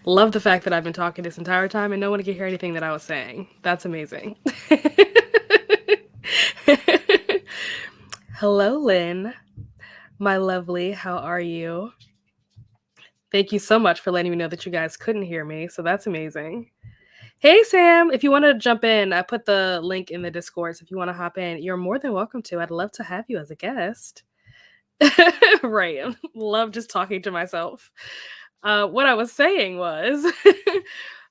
Love the fact that I've been talking this entire time and no one can hear anything that I was saying. That's amazing. Hello, Lynn, my lovely. How are you? Thank you so much for letting me know that you guys couldn't hear me. So that's amazing. Hey, Sam, if you want to jump in, I put the link in the Discord. So if you want to hop in, you're more than welcome to. I'd love to have you as a guest. Right. Love just talking to myself. What I was saying was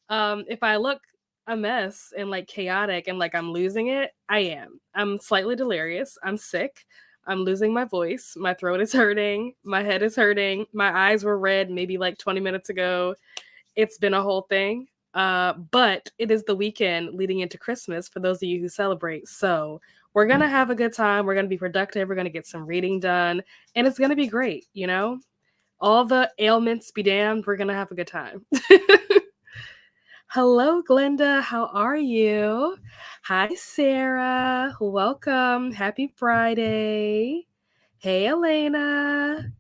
if I look a mess and like chaotic and like I'm losing it, I am. I'm slightly delirious. I'm sick. I'm losing my voice. My throat is hurting. My head is hurting. My eyes were red maybe like 20 minutes ago. It's been a whole thing. But it is the weekend leading into Christmas for those of you who celebrate. So we're going to have a good time. We're going to be productive. We're going to get some reading done. And it's going to be great, you know? All the ailments be damned. We're going to have a good time. Hello, Glenda. How are you? Hi, Sarah. Welcome. Happy Friday. Hey, Elena.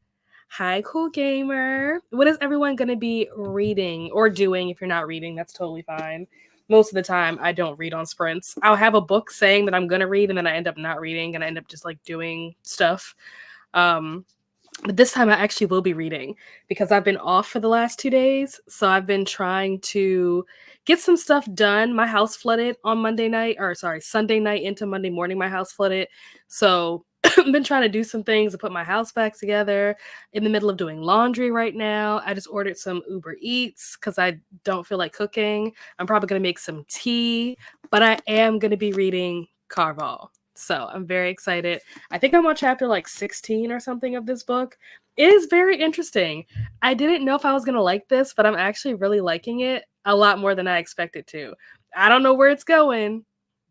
Hi, cool gamer. What is everyone going to be reading or doing? If you're not reading, that's totally fine. Most of the time, I don't read on sprints. I'll have a book saying that I'm going to read, and then I end up not reading, and I end up just like doing stuff. But this time I actually will be reading because I've been off for the last 2 days. So I've been trying to get some stuff done. My house flooded on Sunday night into Monday morning. My house flooded. So I've been trying to do some things to put my house back together. In the middle of doing laundry right now. I just ordered some Uber Eats because I don't feel like cooking. I'm probably going to make some tea, but I am going to be reading Carval. So I'm very excited. I think I'm on chapter like 16 or something of this book. It is very interesting. I didn't know if I was going to like this, but I'm actually really liking it a lot more than I expected to. I don't know where it's going,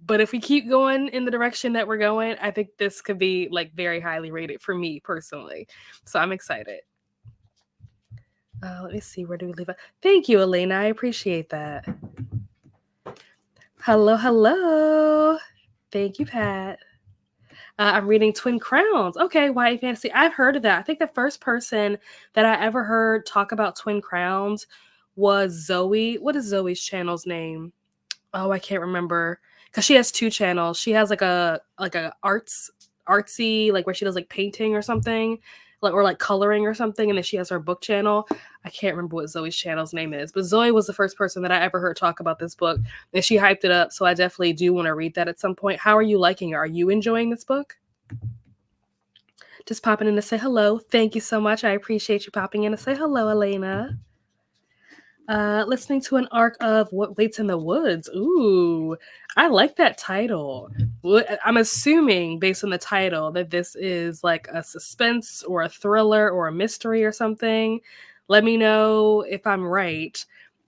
but if we keep going in the direction that we're going, I think this could be like very highly rated for me personally. So I'm excited. Let me see. Where do we leave it? Thank you, Elena. I appreciate that. Hello, hello. Thank you, Pat. I'm reading Twin Crowns. Okay, YA fantasy. I've heard of that. I think the first person that I ever heard talk about Twin Crowns was Zoe. What is Zoe's channel's name? Oh, I can't remember because she has two channels. She has like a artsy, like where she does like painting or something, like or like coloring or something, and then she has her book channel. I can't remember what Zoe's channel's name is, but Zoe was the first person that I ever heard talk about this book, and she hyped it up. So I definitely do want to read that at some point. How are you liking it? Are you enjoying this book? Just popping in to say hello. Thank you so much. I appreciate you popping in to say hello, Elena. Listening to an arc of What Waits in the Woods. Ooh, I like that title. I'm assuming, based on the title, that this is like a suspense or a thriller or a mystery or something. Let me know if I'm right.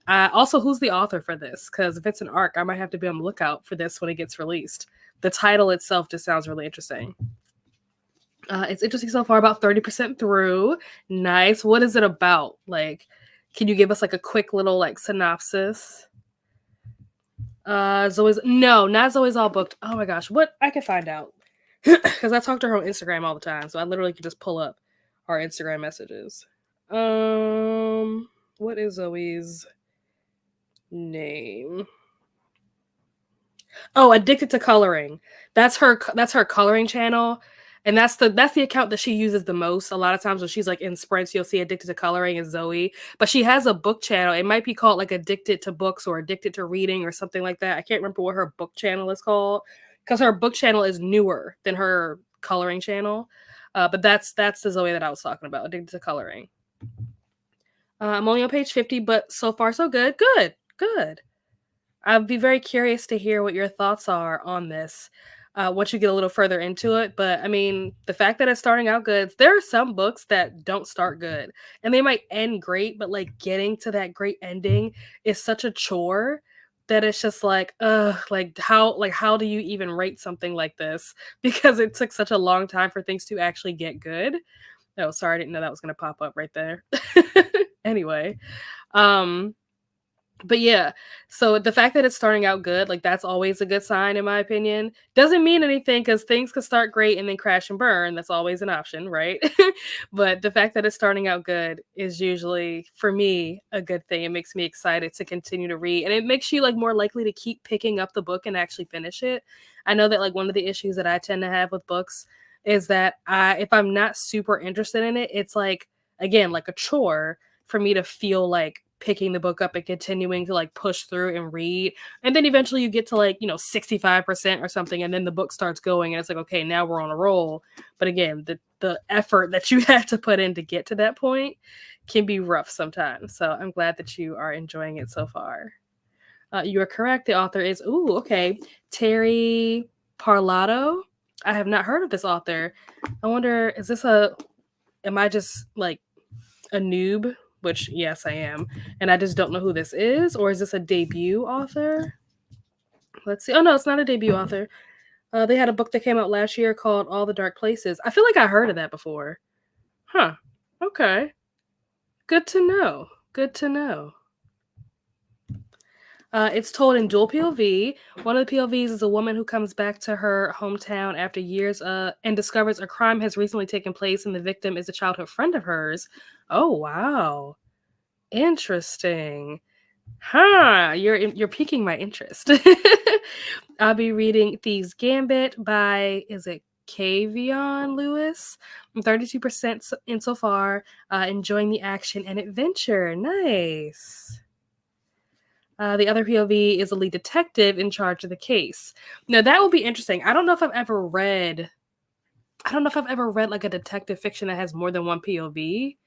Also, who's the author for this? Because if it's an arc, I might have to be on the lookout for this when it gets released. The title itself just sounds really interesting. It's interesting so far, about 30% through. Nice. What is it about? Like, can you give us like a quick little like synopsis? Zoe's no, not Zoe's all booked. Oh my gosh, what I can find out because I talk to her on Instagram all the time, so I literally can just pull up our Instagram messages. What is Zoe's name? Oh, Addicted to Coloring. That's her. That's her coloring channel, and that's the account that she uses the most. A lot of times when she's like in sprints, you'll see Addicted to Coloring is Zoe, but she has a book channel. It might be called like Addicted to Books or Addicted to Reading or something like that. I can't remember what her book channel is called because her book channel is newer than her coloring channel. But that's the Zoe that I was talking about. Addicted to Coloring. I'm only on page 50, but so far so good. Good. I'd be very curious to hear what your thoughts are on this once you get a little further into it. But I mean, the fact that it's starting out good, there are some books that don't start good and they might end great, but like getting to that great ending is such a chore that it's just like how do you even rate something like this? Because it took such a long time for things to actually get good. Oh, sorry, I didn't know that was gonna pop up right there. Anyway, But yeah, so the fact that it's starting out good, like that's always a good sign in my opinion. Doesn't mean anything because things could start great and then crash and burn. That's always an option, right? But the fact that it's starting out good is usually for me a good thing. It makes me excited to continue to read and it makes you like more likely to keep picking up the book and actually finish it. I know that like one of the issues that I tend to have with books is that I if I'm not super interested in it, it's like again like a chore for me to feel like picking the book up and continuing to like push through and read. And then eventually you get to like, 65% or something and then the book starts going and it's like, okay, now we're on a roll. But again, the effort that you have to put in to get to that point can be rough sometimes. So I'm glad that you are enjoying it so far. You are correct. The author is okay, Terry Parlato. I have not heard of this author. I wonder, am I just like a noob, which yes, I am, and I just don't know who this is, or is this a debut author? Let's see. Oh no, it's not a debut author. They had a book that came out last year called All the Dark Places. I feel like I heard of that before. Huh. Okay. Good to know. Good to know. It's told in dual POV. One of the POVs is a woman who comes back to her hometown after years and discovers a crime has recently taken place and the victim is a childhood friend of hers. Oh, wow. Interesting. Huh, you're piquing my interest. I'll be reading Thieves Gambit by is it Kavion Lewis? I'm 32% in so far. Enjoying the action and adventure. Nice. The other POV is a lead detective in charge of the case. Now that will be interesting. I don't know if I've ever read like a detective fiction that has more than one POV.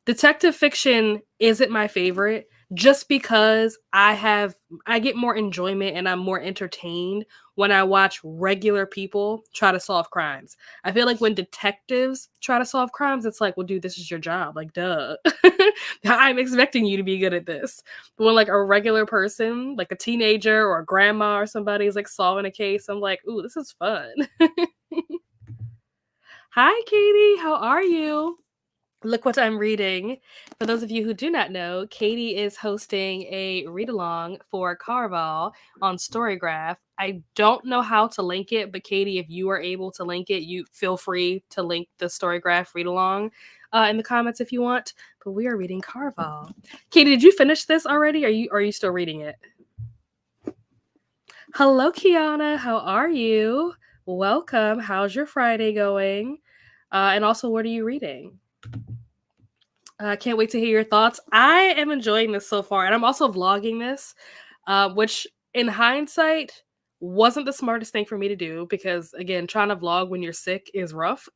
Detective fiction isn't my favorite just because I get more enjoyment and I'm more entertained when I watch regular people try to solve crimes. I feel like when detectives try to solve crimes, it's like, well, dude, this is your job. Like, duh. I'm expecting you to be good at this. But when like a regular person, like a teenager or a grandma or somebody is like solving a case, I'm like, ooh, this is fun. Hi, Katie. How are you? Look what I'm reading. For those of you who do not know, Katie is hosting a read along for Carval on Storygraph. I don't know how to link it, but Katie, if you are able to link it, you feel free to link the Storygraph read along in the comments if you want. But we are reading Carval. Katie, did you finish this already? Are you still reading it? Hello, Kiana. How are you? Welcome. How's your Friday going? And also, what are you reading? I can't wait to hear your thoughts. I am enjoying this so far, and I'm also vlogging this, which in hindsight wasn't the smartest thing for me to do because, again, trying to vlog when you're sick is rough.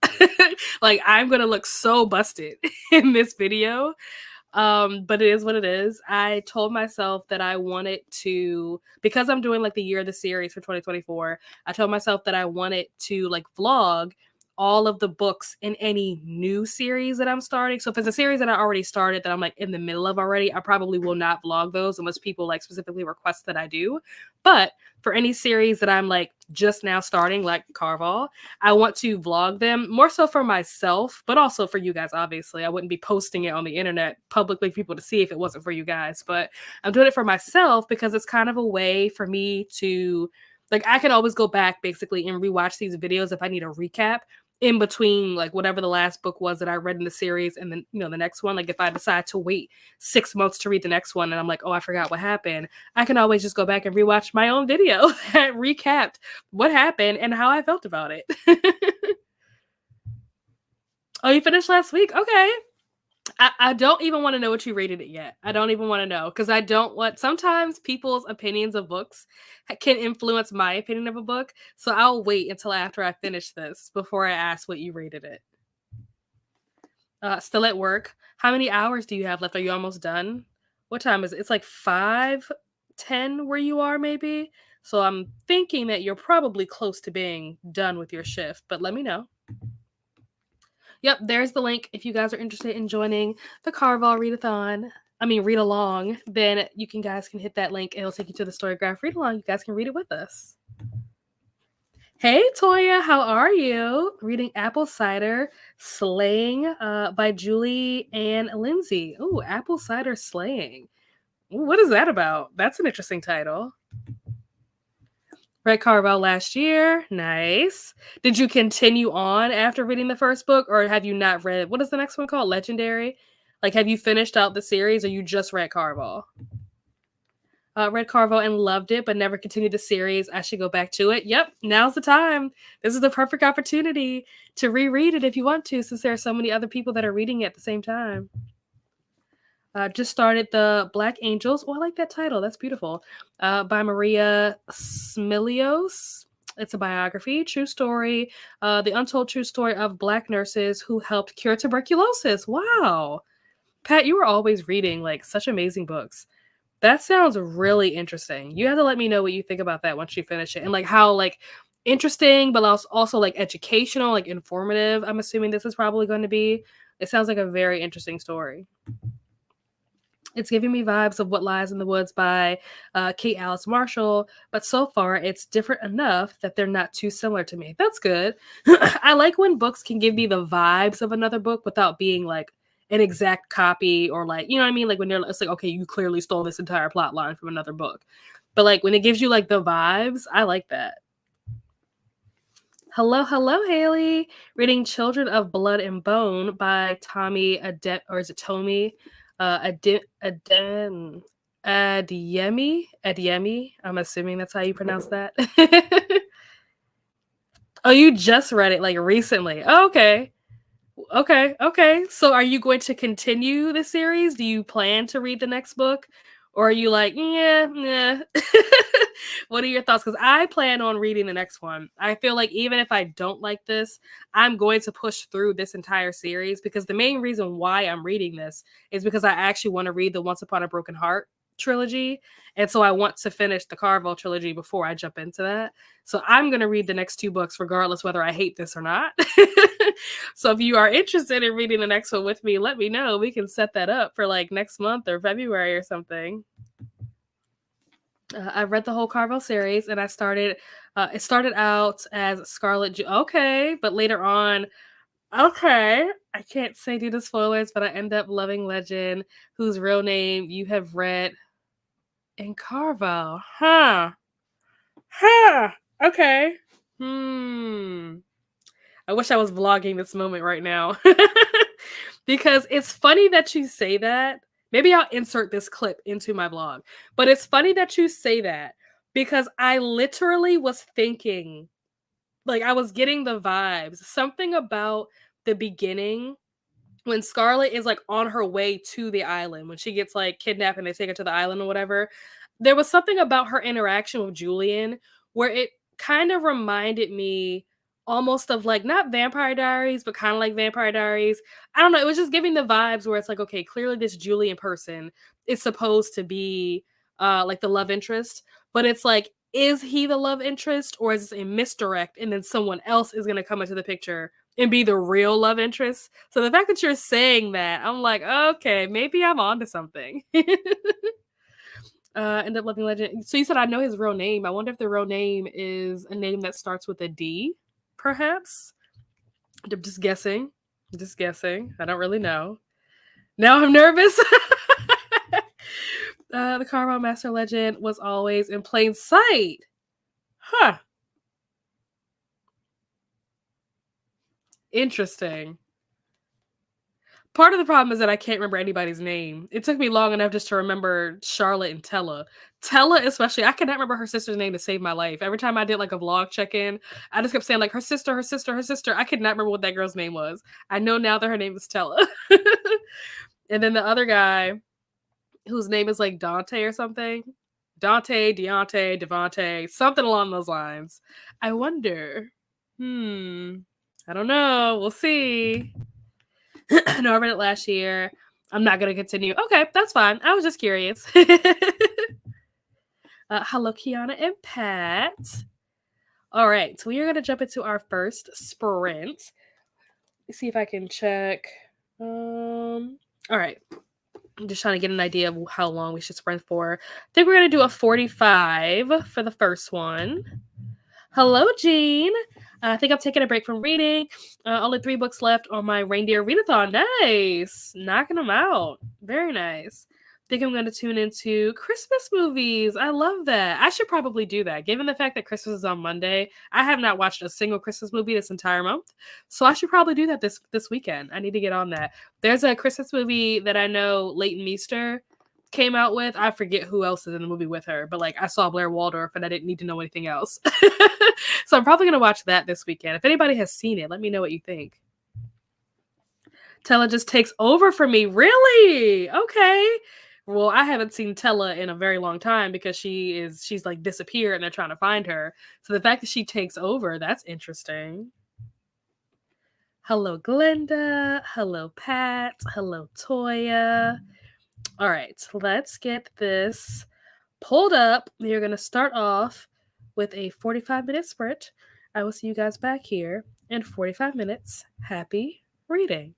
Like, I'm gonna look so busted in this video, but it is what it is. I told myself that I wanted to, because I'm doing like the year of the series for 2024, I told myself that I wanted to like vlog all of the books in any new series that I'm starting. So if it's a series that I already started that I'm like in the middle of already, I probably will not vlog those unless people like specifically request that I do. But for any series that I'm like just now starting, like Carval, I want to vlog them more so for myself, but also for you guys, obviously. I wouldn't be posting it on the internet publicly for people to see if it wasn't for you guys. But I'm doing it for myself because it's kind of a way for me to, like, I can always go back basically and rewatch these videos if I need a recap in between like whatever the last book was that I read in the series and then the next one. Like if I decide to wait 6 months to read the next one and I'm like, oh, I forgot what happened, I can always just go back and rewatch my own video that recapped what happened and how I felt about it. Oh, you finished last week? Okay. I don't even want to know what you rated it yet. I don't even want to know because I don't want. Sometimes people's opinions of books can influence my opinion of a book. So I'll wait until after I finish this before I ask what you rated it. Still at work. How many hours do you have left? Are you almost done? What time is it? It's like 5:10 where you are, maybe. So I'm thinking that you're probably close to being done with your shift, but let me know. Yep, there's the link. If you guys are interested in joining the Carval read along, then you guys can hit that link and it'll take you to the Storygraph read along. You guys can read it with us. Hey, Toya, how are you? Reading Apple Cider Slaying by Julie Ann Lindsay. Ooh, Apple Cider Slaying. What is that about? That's an interesting title. Read Carvel last year. Nice. Did you continue on after reading the first book, or have you not read? What is the next one called? Legendary? Like, have you finished out the series, or you just read Carvel? Read Carvel and loved it, but never continued the series. I should go back to it. Yep, now's the time. This is the perfect opportunity to reread it if you want to, since there are so many other people that are reading it at the same time. Just started The Black Angels. Oh, I like that title. That's beautiful. By Maria Smilios. It's a biography, true story. The untold true story of Black nurses who helped cure tuberculosis. Wow. Pat, you were always reading like such amazing books. That sounds really interesting. You have to let me know what you think about that once you finish it, and like how like interesting, but also like educational, like informative. I'm assuming this is probably going to be. It sounds like a very interesting story. It's giving me vibes of What Lies in the Woods by Kate Alice Marshall, but so far it's different enough that they're not too similar to me. That's good. I like when books can give me the vibes of another book without being like an exact copy, or like, you know what I mean? Like when it's like, okay, you clearly stole this entire plot line from another book. But like when it gives you like the vibes, I like that. Hello, Haley. Reading Children of Blood and Bone by Tommy or is it Tomi? Adeyemi. I'm assuming that's how you pronounce that. Oh, you just read it like recently. Oh, okay. Okay. So are you going to continue the series? Do you plan to read the next book? Or are you like, yeah. What are your thoughts? Because I plan on reading the next one. I feel like even if I don't like this, I'm going to push through this entire series, because the main reason why I'm reading this is because I actually want to read the Once Upon a Broken Heart trilogy. And so I want to finish the Carvel trilogy before I jump into that. So I'm going to read the next two books regardless whether I hate this or not. So if you are interested in reading the next one with me, let me know. We can set that up for like next month or February or something. I read the whole Carvel series, and I started. It started out as Scarlet. Okay, but later on, okay, I can't say due to spoilers, but I end up loving Legend, whose real name you have read in Carvel. Huh. Okay. I wish I was vlogging this moment right now. Because it's funny that you say that. Maybe I'll insert this clip into my vlog. But it's funny that you say that, because I literally was thinking, like I was getting the vibes. Something about the beginning when Scarlet is like on her way to the island, when she gets like kidnapped and they take her to the island or whatever. There was something about her interaction with Julian where it kind of reminded me almost of like not Vampire Diaries, but kind of like Vampire Diaries. I don't know. It was just giving the vibes where it's like, okay, clearly this Julian person is supposed to be like the love interest, but it's like, is he the love interest, or is this a misdirect and then someone else is going to come into the picture and be the real love interest? So the fact that you're saying that, I'm like, okay, maybe I'm onto something. End up loving Legend. So you said I know his real name. I wonder if the real name is a name that starts with a D, perhaps. I'm just guessing. I don't really know. Now I'm nervous. The Carvel Master Legend was always in plain sight. Huh. Interesting. Part of the problem is that I can't remember anybody's name. It took me long enough just to remember Charlotte and Tella. Tella, especially, I cannot remember her sister's name to save my life. Every time I did like a vlog check-in, I just kept saying like her sister. I could not remember what that girl's name was. I know now that her name is Tella. And then the other guy, whose name is like Dante or something. Dante, Deontay, Devante, something along those lines. I wonder. I don't know. We'll see. No, I read it last year. I'm not going to continue. Okay, that's fine. I was just curious. Hello, Kiana and Pat. All right, so we are going to jump into our first sprint. Let's see if I can check. All right. I'm just trying to get an idea of how long we should sprint for. I think we're going to do a 45 for the first one. Hello, Jean. I think I'm taking a break from reading. Only 3 books left on my reindeer readathon. Nice. Knocking them out. Very nice. think I'm going to tune into Christmas movies. I love that. I should probably do that. Given the fact that Christmas is on Monday, I have not watched a single Christmas movie this entire month. So I should probably do that this weekend. I need to get on that. There's a Christmas movie that I know Leighton Meester came out with. I forget who else is in the movie with her, but like I saw Blair Waldorf and I didn't need to know anything else. So I'm probably going to watch that this weekend. If anybody has seen it, let me know what you think. Tella just takes over for me. Really? Okay. Well, I haven't seen Tella in a very long time because she's like disappeared and they're trying to find her. So the fact that she takes over, that's interesting. Hello, Glenda. Hello, Pat. Hello, Toya. All right, let's get this pulled up. You're going to start off with a 45-minute sprint. I will see you guys back here in 45 minutes. Happy reading.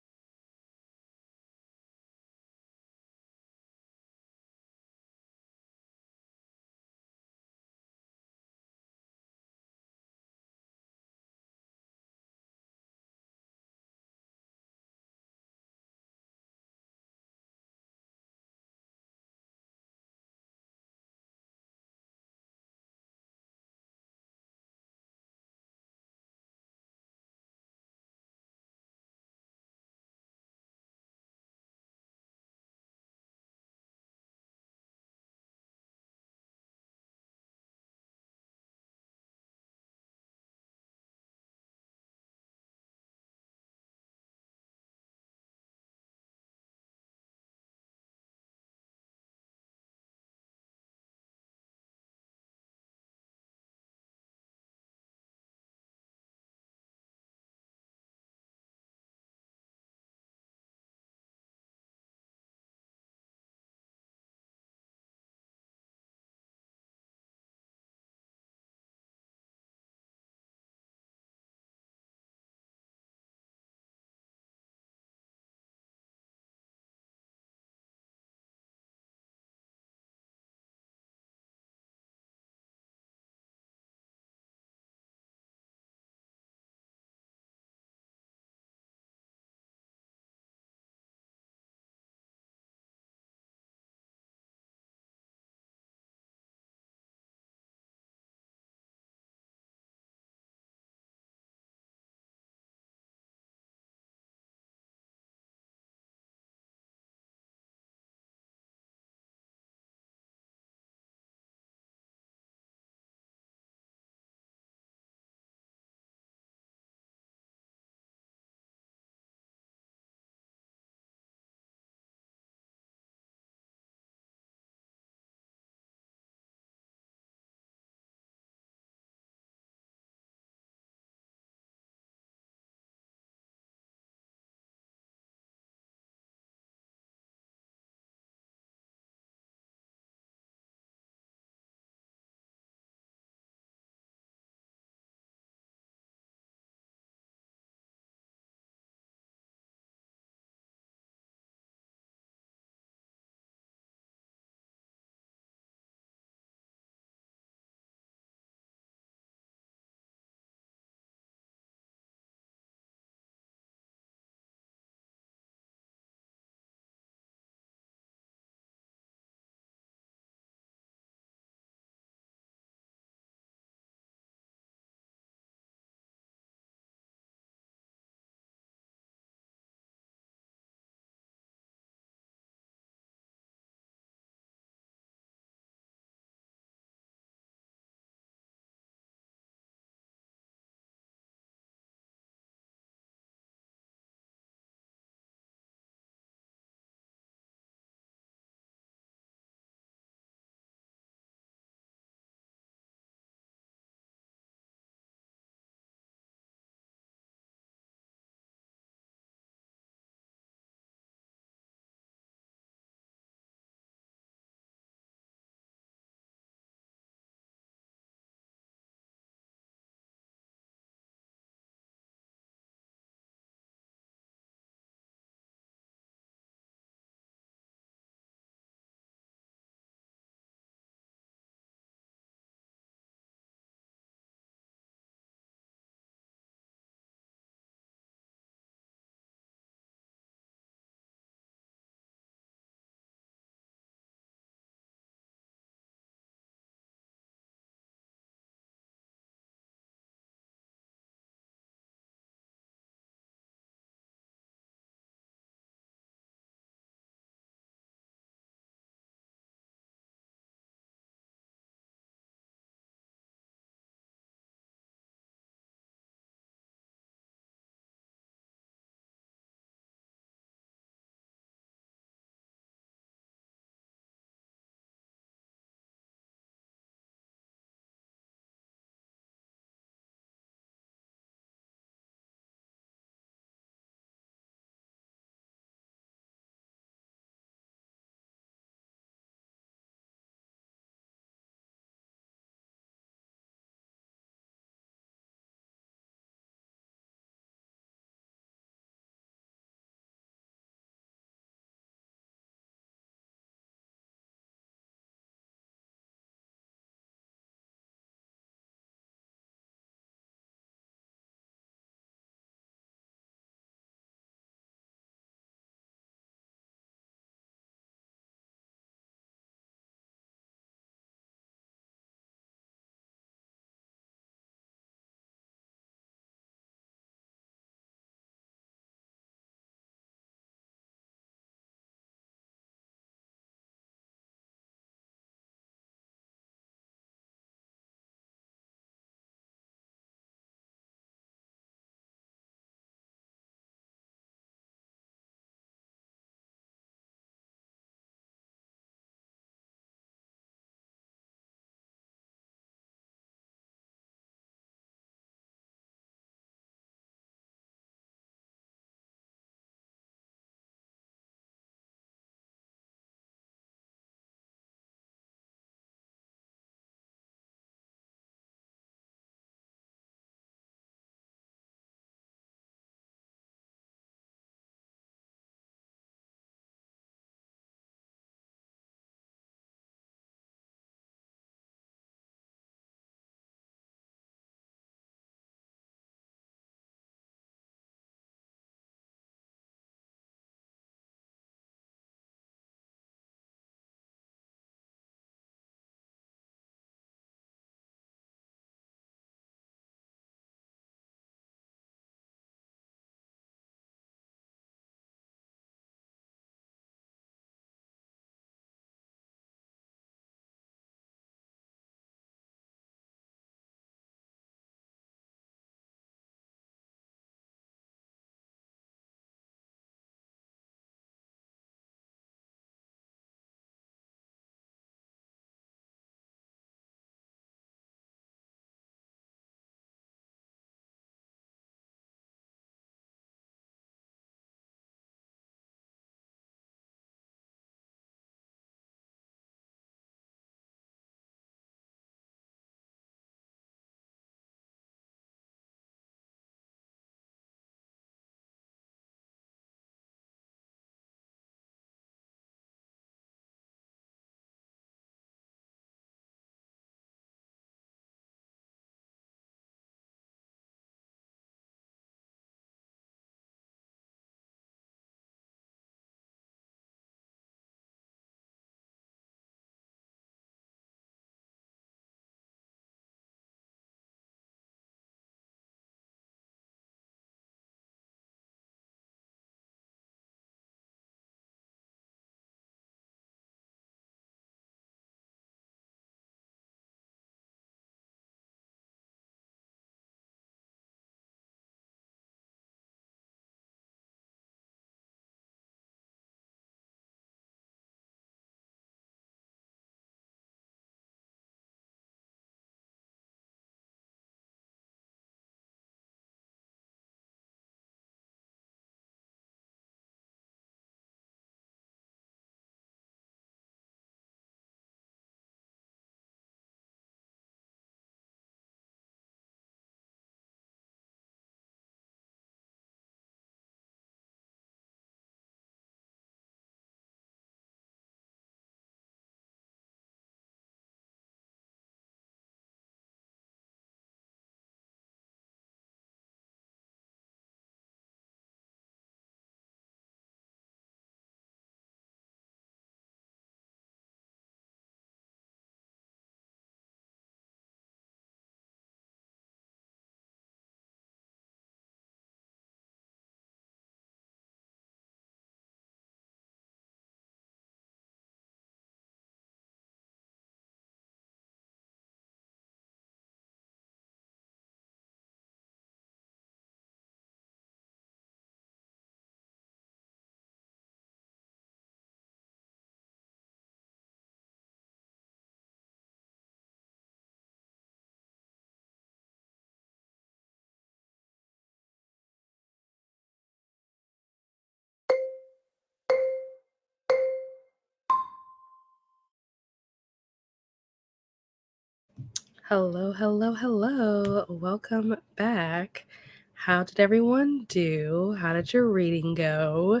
Hello, hello, hello. Welcome back. How did everyone do? How did your reading go?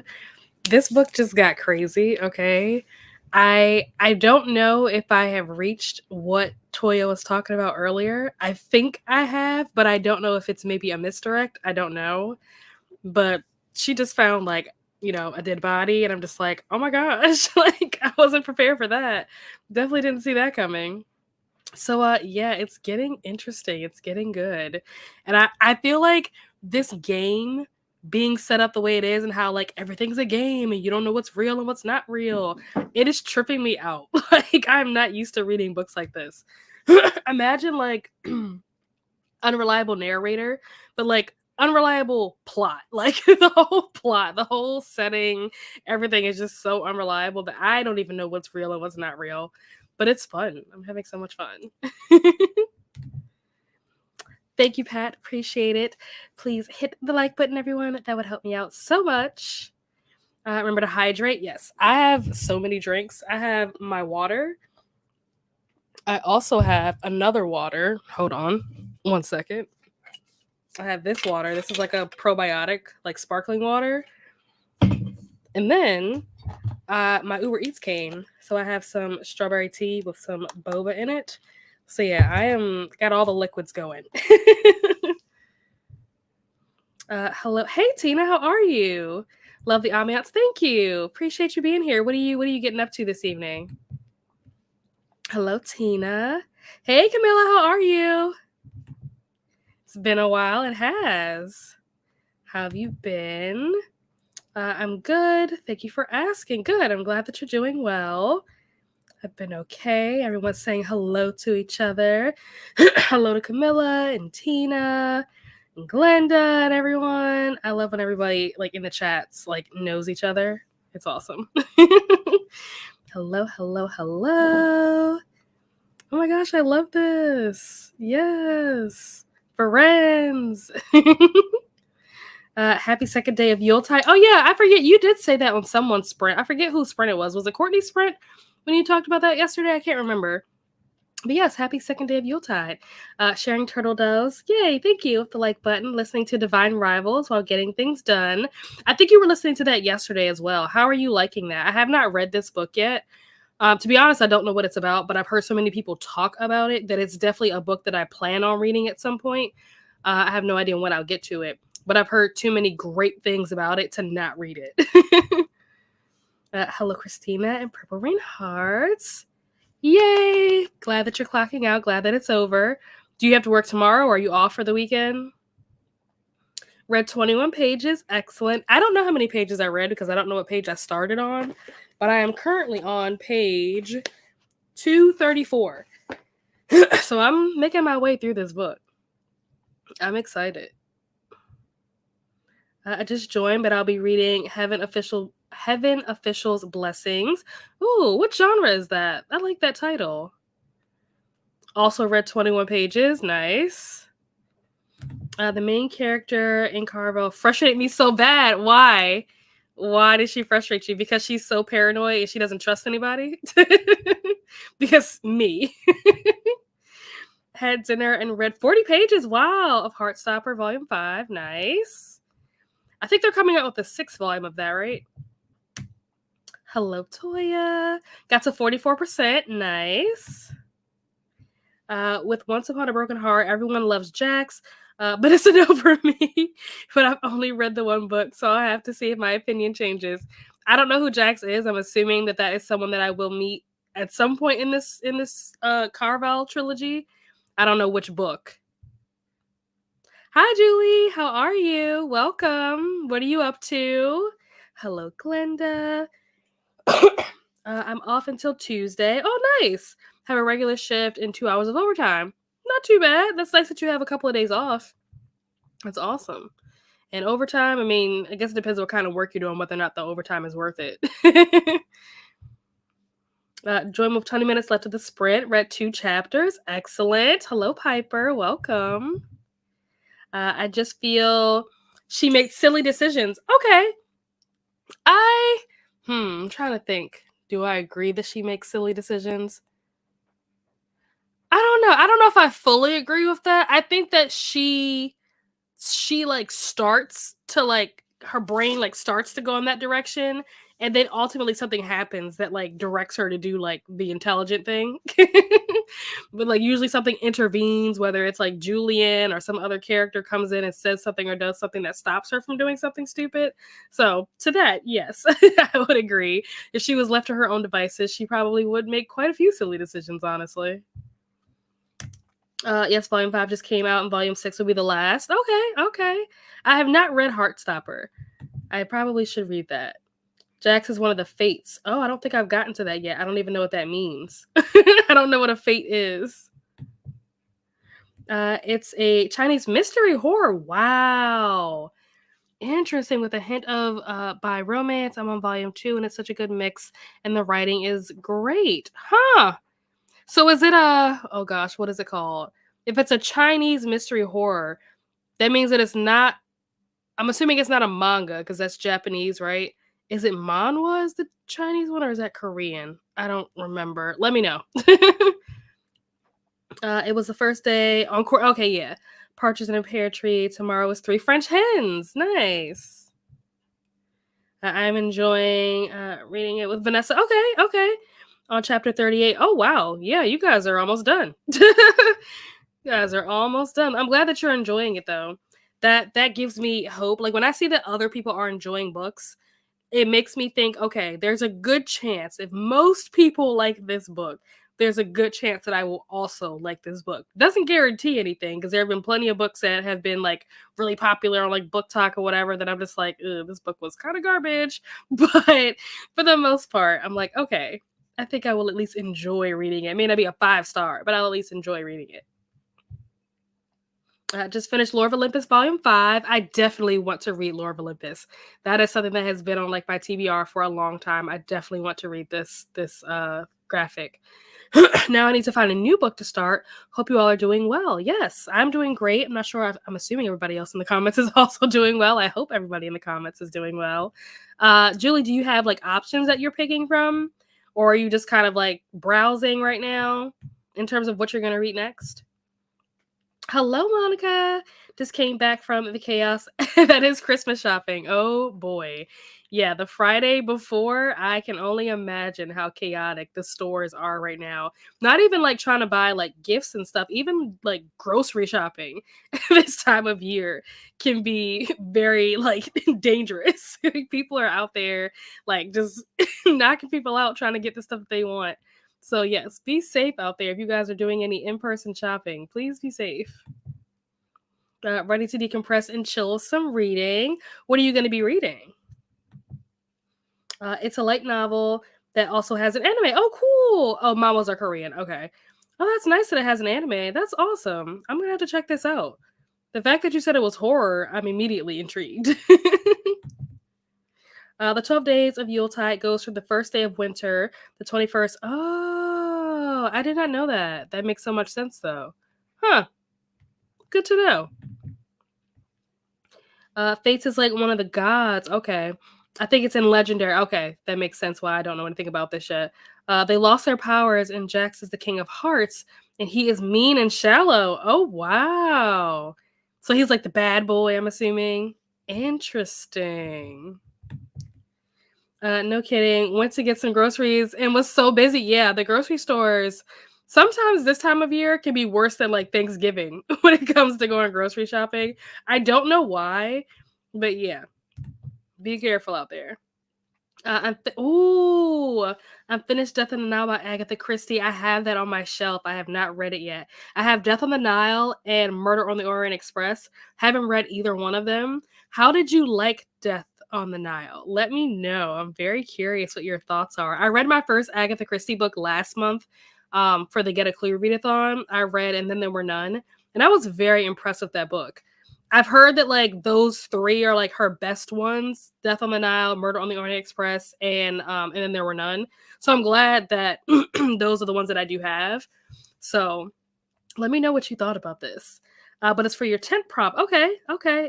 This book just got crazy, okay? I don't know if I have reached what Toya was talking about earlier. I think I have, but I don't know if it's maybe a misdirect. I don't know. But she just found a dead body and I'm just like, "Oh my gosh." Like I wasn't prepared for that. Definitely didn't see that coming. So yeah, it's getting interesting. It's getting good. And I feel like this game being set up the way it is and how like everything's a game and you don't know what's real and what's not real. It is tripping me out. Like I'm not used to reading books like this. Imagine like unreliable narrator, but like unreliable plot. Like the whole plot, the whole setting, everything is just so unreliable that I don't even know what's real and what's not real. But it's fun. I'm having so much fun. Thank you, Pat. Appreciate it. Please hit the like button, everyone. That would help me out so much. Remember to hydrate. Yes, I have so many drinks. I have my water. I also have another water. Hold on 1 second. I have this water. This is like a probiotic, like sparkling water. And then my Uber Eats came. So I have some strawberry tea with some boba in it. So yeah, I am got all the liquids going. Hello. Hey Tina, how are you? Love the ambiance. Thank you. Appreciate you being here. What are you getting up to this evening? Hello, Tina. Hey Camilla, how are you? It's been a while. It has. How have you been? I'm good. Thank you for asking. Good. I'm glad that you're doing well. I've been okay. Everyone's saying hello to each other. Hello to Camilla and Tina and Glenda and everyone. I love when everybody like in the chats like knows each other. It's awesome. Hello, hello, hello. Oh my gosh, I love this. Yes. Friends. Happy second day of Yuletide. Oh yeah, I forget you did say that on someone's sprint. I forget whose sprint it was. Was it Courtney's sprint when you talked about that yesterday? I can't remember. But yes, happy second day of Yuletide. Sharing turtle doves. Yay, thank you. With the like button. Listening to Divine Rivals while getting things done. I think you were listening to that yesterday as well. How are you liking that? I have not read this book yet. To be honest, I don't know what it's about, but I've heard so many people talk about it that it's definitely a book that I plan on reading at some point. I have no idea when I'll get to it, but I've heard too many great things about it to not read it. Hello, Christina and Purple Rain Hearts. Yay! Glad that you're clocking out. Glad that it's over. Do you have to work tomorrow or are you off for the weekend? Read 21 pages. Excellent. I don't know how many pages I read because I don't know what page I started on, but I am currently on page 234. So I'm making my way through this book. I'm excited. I just joined, but I'll be reading Heaven Officials Blessings. Ooh, what genre is that? I like that title. Also read 21 pages. Nice. The main character in Carvel frustrated me so bad. Why? Why did she frustrate you? Because she's so paranoid and she doesn't trust anybody? Because me. Had dinner and read 40 pages. Wow. Of Heartstopper Volume 5. Nice. I think they're coming out with the 6th volume of that, right? Hello, Toya. Got to 44%. Nice. With Once Upon a Broken Heart, everyone loves Jax, but it's a no for me. But I've only read the one book, so I have to see if my opinion changes. I don't know who Jax is. I'm assuming that is someone that I will meet at some point in this Carvel trilogy. I don't know which book. Hi, Julie. How are you? Welcome. What are you up to? Hello, Glenda. I'm off until Tuesday. Oh, nice. Have a regular shift and 2 hours of overtime. Not too bad. That's nice that you have a couple of days off. That's awesome. And overtime, I mean, I guess it depends what kind of work you're doing, whether or not the overtime is worth it. Join with 20 minutes left of the sprint. Read 2 chapters. Excellent. Hello, Piper. Welcome. I just feel she makes silly decisions. Okay. I'm trying to think. Do I agree that she makes silly decisions? I don't know if I fully agree with that. I think that she like starts to like her brain like starts to go in that direction, and then ultimately something happens that like directs her to do like the intelligent thing. But like usually something intervenes, whether it's like Julian or some other character comes in and says something or does something that stops her from doing something stupid. So to that, yes, I would agree. If she was left to her own devices, she probably would make quite a few silly decisions, honestly. Yes, volume 5 just came out and volume 6 will be the last. Okay. I have not read Heartstopper. I probably should read that. Jax is one of the fates. Oh, I don't think I've gotten to that yet. I don't even know what that means. I don't know what a fate is. It's a Chinese mystery horror. Wow. Interesting, with a hint of by romance. I'm on volume 2 and it's such a good mix and the writing is great. Huh. So is it oh gosh, what is it called? If it's a Chinese mystery horror, that means that it's not, I'm assuming it's not a manga because that's Japanese, right? Is it manhwa is the Chinese one or is that Korean? I don't remember. Let me know. It was the first day on court. Okay, yeah. Partridge in a Pear Tree. Tomorrow is Three French Hens. Nice. I'm enjoying reading it with Vanessa. Okay. On chapter 38. Oh, wow. Yeah, you guys are almost done. You guys are almost done. I'm glad that you're enjoying it, though. That gives me hope. Like, when I see that other people are enjoying books, it makes me think, okay, there's a good chance if most people like this book, there's a good chance that I will also like this book. Doesn't guarantee anything because there have been plenty of books that have been like really popular on like Book Talk or whatever that I'm just like, this book was kind of garbage. But for the most part, I'm like, okay, I think I will at least enjoy reading it. It may not be a 5-star, but I'll at least enjoy reading it. Just finished Lore of Olympus Volume 5. I definitely want to read Lore of Olympus. That is something that has been on like my TBR for a long time. I definitely want to read this graphic. Now I need to find a new book to start. Hope you all are doing well. Yes, I'm doing great. I'm not sure. I'm assuming everybody else in the comments is also doing well. I hope everybody in the comments is doing well. Julie, do you have like options that you're picking from? Or are you just kind of like browsing right now in terms of what you're going to read next? Hello, Monica. Just came back from the chaos that is Christmas shopping. Oh boy. Yeah, the Friday before, I can only imagine how chaotic the stores are right now. Not even like trying to buy like gifts and stuff, even like grocery shopping this time of year can be very like dangerous. People are out there like just knocking people out trying to get the stuff that they want. So yes, be safe out there. If you guys are doing any in-person shopping, please be safe. Ready to decompress and chill with some reading. What are you going to be reading? It's a light novel that also has an anime. Oh, cool. Oh, manhwas are Korean. Okay. Oh, that's nice that it has an anime. That's awesome. I'm going to have to check this out. The fact that you said it was horror, I'm immediately intrigued. The 12 days of Yuletide goes from the first day of winter, the 21st. Oh, I did not know that. That makes so much sense, though. Huh. Good to know. Fates is like one of the gods. Okay. I think it's in Legendary. Okay. That makes sense why I don't know anything about this yet. They lost their powers, and Jax is the king of hearts, and he is mean and shallow. Oh, wow. So he's like the bad boy, I'm assuming. Interesting. No kidding. Went to get some groceries and was so busy. Yeah, the grocery stores sometimes this time of year can be worse than like Thanksgiving when it comes to going grocery shopping. I don't know why, but yeah, be careful out there. I'm finished Death on the Nile by Agatha Christie. I have that on my shelf. I have not read it yet. I have Death on the Nile and Murder on the Orient Express. Haven't read either one of them. How did you like Death on the Nile? Let me know. I'm very curious what your thoughts are. I read my first Agatha Christie book last month for the Get a Clue readathon. I read And Then There Were None, and I was very impressed with that book. I've heard that like those 3 are like her best ones: Death on the Nile, Murder on the Orient Express, and Then There Were None. So I'm glad that those are the ones that I do have. So let me know what you thought about this. But it's for your 10th prompt. Okay.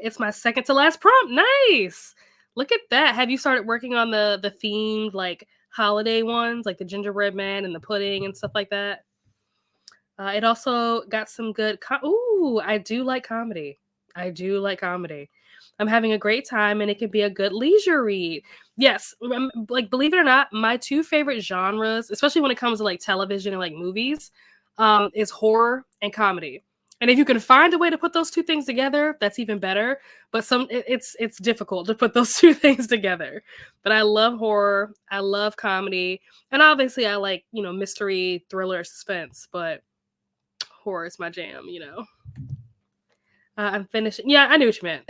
It's my second to last prompt. Nice. Look at that. Have you started working on the themed like holiday ones, like the gingerbread man and the pudding and stuff like that? It also got some good ooh, I do like comedy. I do like comedy. I'm having a great time and it can be a good leisure read. Yes, like believe it or not, my two favorite genres, especially when it comes to like television and like movies, is horror and comedy. And if you can find a way to put those two things together, that's even better. But it's difficult to put those two things together. But I love horror, I love comedy, and obviously I like, mystery, thriller, suspense, but horror is my jam. I'm finishing. Yeah, I knew what you meant.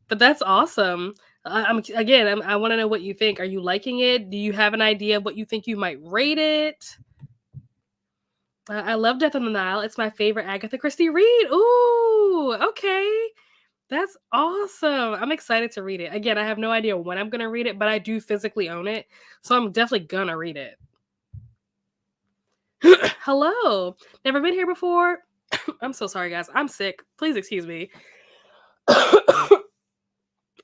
But that's awesome. I want to know what you think. Are you liking it? Do you have an idea of what you think you might rate it? I love Death on the Nile. It's my favorite Agatha Christie read. Ooh, okay. That's awesome. I'm excited to read it. Again, I have no idea when I'm going to read it, but I do physically own it. So I'm definitely going to read it. Hello. Never been here before? I'm so sorry, guys. I'm sick. Please excuse me.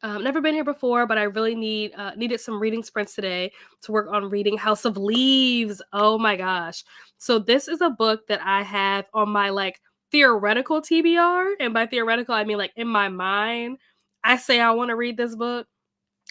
Never been here before, but I really needed some reading sprints today to work on reading House of Leaves. Oh my gosh. So this is a book that I have on my like theoretical TBR. And by theoretical, I mean like in my mind, I say I want to read this book,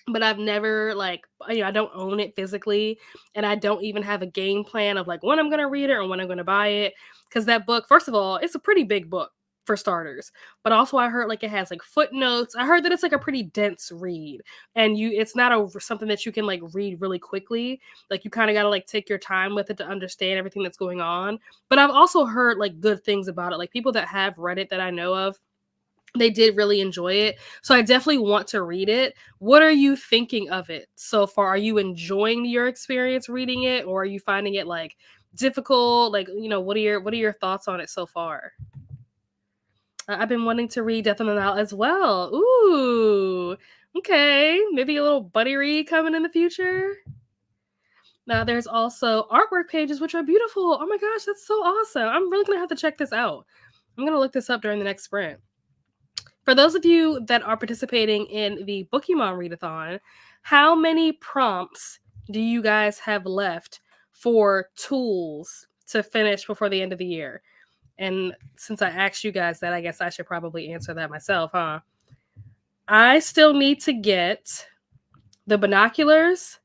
but I've never I don't own it physically, and I don't even have a game plan of like when I'm gonna read it or when I'm gonna buy it. Because that book, first of all, it's a pretty big book for starters, but also I heard like it has like footnotes. I heard that it's like a pretty dense read, and it's not something that you can like read really quickly. Like you kind of gotta like take your time with it to understand everything that's going on. But I've also heard like good things about it, like people that have read it that I know of, they did really enjoy it. So I definitely want to read it. What are you thinking of it so far? Are you enjoying your experience reading it, or are you finding it like difficult? Like, what are your thoughts on it so far? I've been wanting to read Death on the Nile as well. Ooh. Okay. Maybe a little buddy read coming in the future. Now there's also artwork pages which are beautiful. Oh my gosh, that's so awesome. I'm really going to have to check this out. I'm going to look this up during the next sprint. For those of you that are participating in the BOOKEMON readathon, how many prompts do you guys have left for tools to finish before the end of the year? And since I asked you guys that, I guess I should probably answer that myself, huh? I still need to get the binoculars.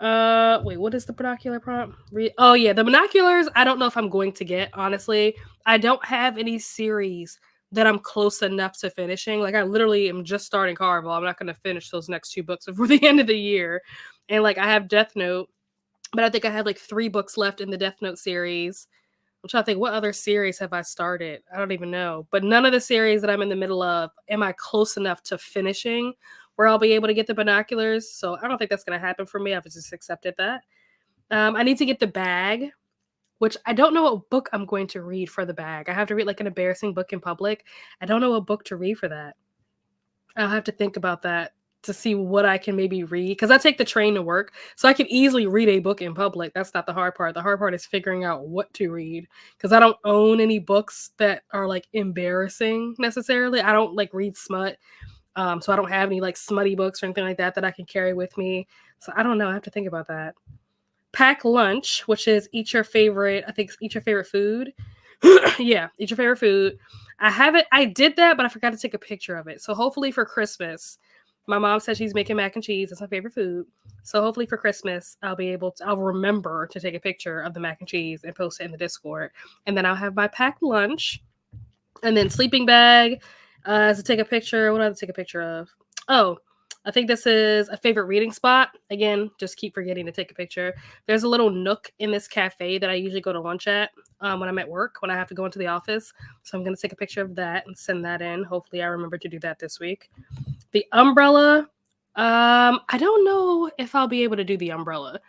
Wait, what is the binocular prompt? Oh yeah, the binoculars. I don't know if I'm going to get, honestly. I don't have any series that I'm close enough to finishing. Like I literally am just starting Carvel. I'm not going to finish those next two books before the end of the year. And like I have Death Note, but I think I have like 3 books left in the Death Note series. I'm trying to think, what other series have I started? I don't even know. But none of the series that I'm in the middle of am I close enough to finishing where I'll be able to get the binoculars. So I don't think that's going to happen for me. I've just accepted that. I need to get the bag, which I don't know what book I'm going to read for the bag. I have to read like an embarrassing book in public. I don't know what book to read for that. I'll have to think about that to see what I can maybe read, because I take the train to work, so I can easily read a book in public. That's not the hard part. The hard part is figuring out what to read, because I don't own any books that are like embarrassing necessarily. I don't like read smut, so I don't have any like smutty books or anything like that that I can carry with me. So I don't know. I have to think about that. Pack lunch, which is eat your favorite. I think eat your favorite food. Yeah, eat your favorite food. I did that, but I forgot to take a picture of it. So hopefully for Christmas, my mom said she's making mac and cheese. It's my favorite food. So hopefully for Christmas, I'll remember to take a picture of the mac and cheese and post it in the Discord. And then I'll have my packed lunch, and then sleeping bag to take a picture. What do I have to take a picture of? Oh, I think this is a favorite reading spot. Again, just keep forgetting to take a picture. There's a little nook in this cafe that I usually go to lunch at when I'm at work, when I have to go into the office. So I'm going to take a picture of that and send that in. Hopefully I remember to do that this week. The umbrella. I don't know if I'll be able to do the umbrella.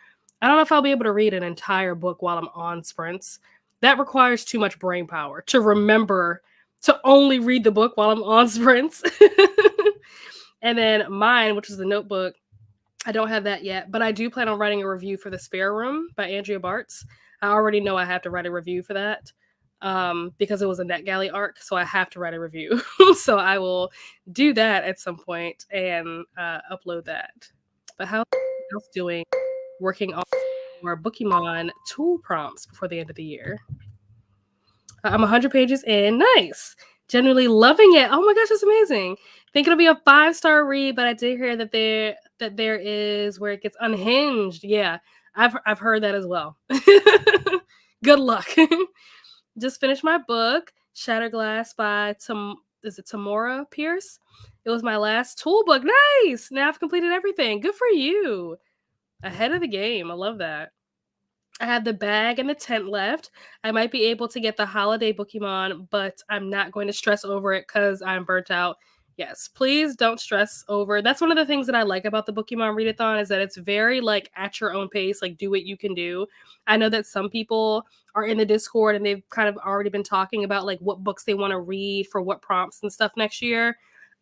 I don't know if I'll be able to read an entire book while I'm on sprints. That requires too much brain power to remember to only read the book while I'm on sprints. And then mine, which is the notebook, I don't have that yet, but I do plan on writing a review for The Spare Room by Andrea Bartz. I already know I have to write a review for that because it was a NetGalley arc, so I have to write a review. So I will do that at some point and upload that. But how else doing working on more BOOKEMON tool prompts before the end of the year? I'm 100 pages in. Nice. Genuinely loving it. Oh my gosh, that's amazing. Think it'll be a 5-star read, but I did hear that there is where it gets unhinged. Yeah, I've heard that as well. Good luck. Just finished my book, Shattered Glass by is it Tamora Pierce? It was my last tool book. Nice. Now I've completed everything. Good for you. Ahead of the game. I love that. I have the bag and the tent left. I might be able to get the holiday Pokemon, but I'm not going to stress over it because I'm burnt out. Yes, please don't stress over. That's one of the things that I like about the Pokemon Readathon is that it's very like at your own pace, like do what you can do. I know that some people are in the Discord and they've kind of already been talking about like what books they want to read for what prompts and stuff next year.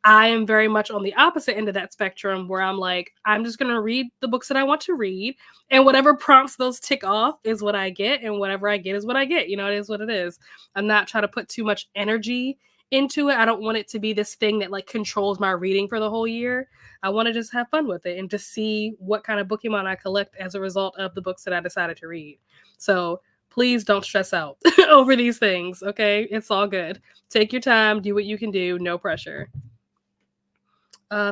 I am very much on the opposite end of that spectrum where I'm like, I'm just going to read the books that I want to read and whatever prompts those tick off is what I get, and whatever I get is what I get. You know, it is what it is. I'm not trying to put too much energy into it. I don't want it to be this thing that like controls my reading for the whole year. I want to just have fun with it and just see what kind of Pokemon I collect as a result of the books that I decided to read. So please don't stress out over these things, okay? It's all good. Take your time, do what you can do, no pressure.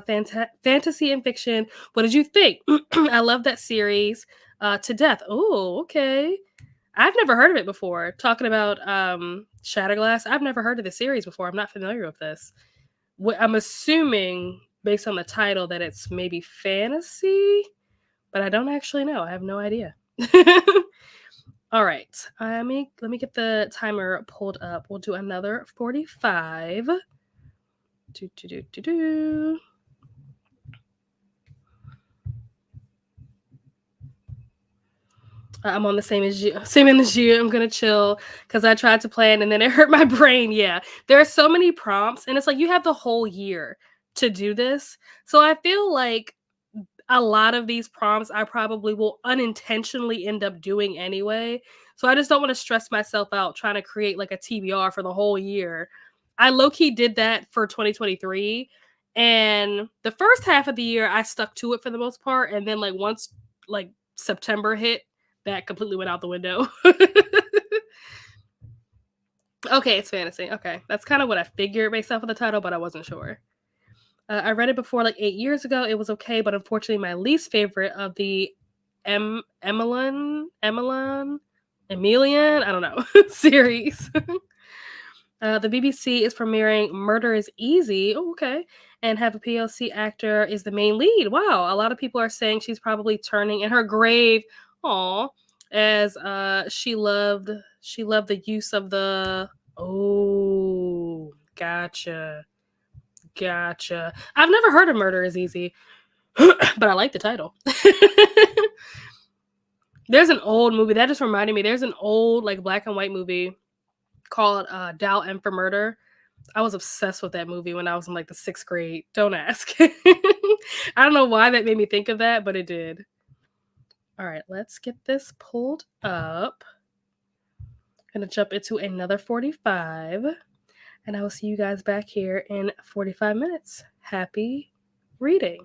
Fantasy and fiction. What did you think? I love that series to death. Oh, okay. I've never heard of it before. Talking about Shatterglass, I've never heard of the series before. I'm not familiar with this. I'm assuming, based on the title, that it's maybe fantasy, but I don't actually know. I have no idea. All right. Let me get the timer pulled up. We'll do another 45. Do, do, do, do, do. I'm on the same as you. I'm gonna chill because I tried to plan and then it hurt my brain. Yeah, there are so many prompts, and it's like you have the whole year to do this. So I feel like a lot of these prompts I probably will unintentionally end up doing anyway. So I just don't want to stress myself out trying to create like a TBR for the whole year. I low key did that for 2023, and the first half of the year I stuck to it for the most part, and then like once like September hit, that completely went out the window. Okay, it's fantasy. Okay, that's kind of what I figured based off of the title, but I wasn't sure. I read it before like 8 years ago. It was okay, but unfortunately, my least favorite of the Emilian, I don't know, series. The BBC is premiering Murder is Easy. Oh, okay. And have a PLC actor is the main lead. Wow. A lot of people are saying she's probably turning in her grave. Aw. As she loved the use of the oh gotcha. Gotcha. I've never heard of Murder is Easy, but I like the title. There's an old movie that just reminded me. There's an old like black and white movie called Dow M for Murder. I was obsessed with that movie when I was in like the 6th grade. Don't ask. I don't know why that made me think of that, but it did. All right, let's get this pulled up. Gonna jump into another 45, and I will see you guys back here in 45 minutes. Happy reading.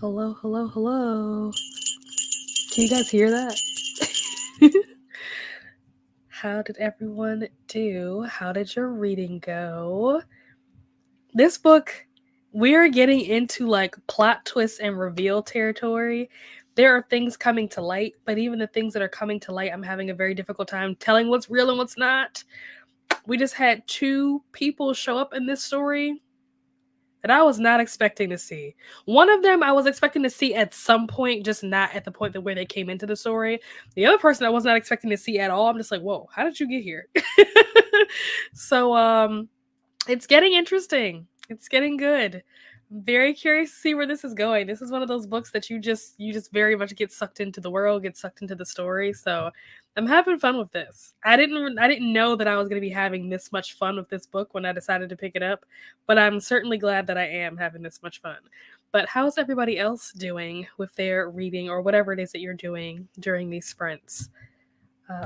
Hello, hello, hello. Can you guys hear that? How did everyone do? How did your reading go? This book, we're getting into like plot twists and reveal territory. There are things coming to light, but even the things that are coming to light, I'm having a very difficult time telling what's real and what's not. We just had two people show up in this story that I was not expecting to see. One of them I was expecting to see at some point, just not at the point that where they came into the story. The other person I was not expecting to see at all. I'm just like, whoa, how did you get here? So it's getting interesting. It's getting good. I'm very curious to see where this is going. This is one of those books that you just very much get sucked into the world, get sucked into the story. So I'm having fun with this. I didn't know that I was going to be having this much fun with this book when I decided to pick it up, but I'm certainly glad that I am having this much fun. But how's everybody else doing with their reading or whatever it is that you're doing during these sprints?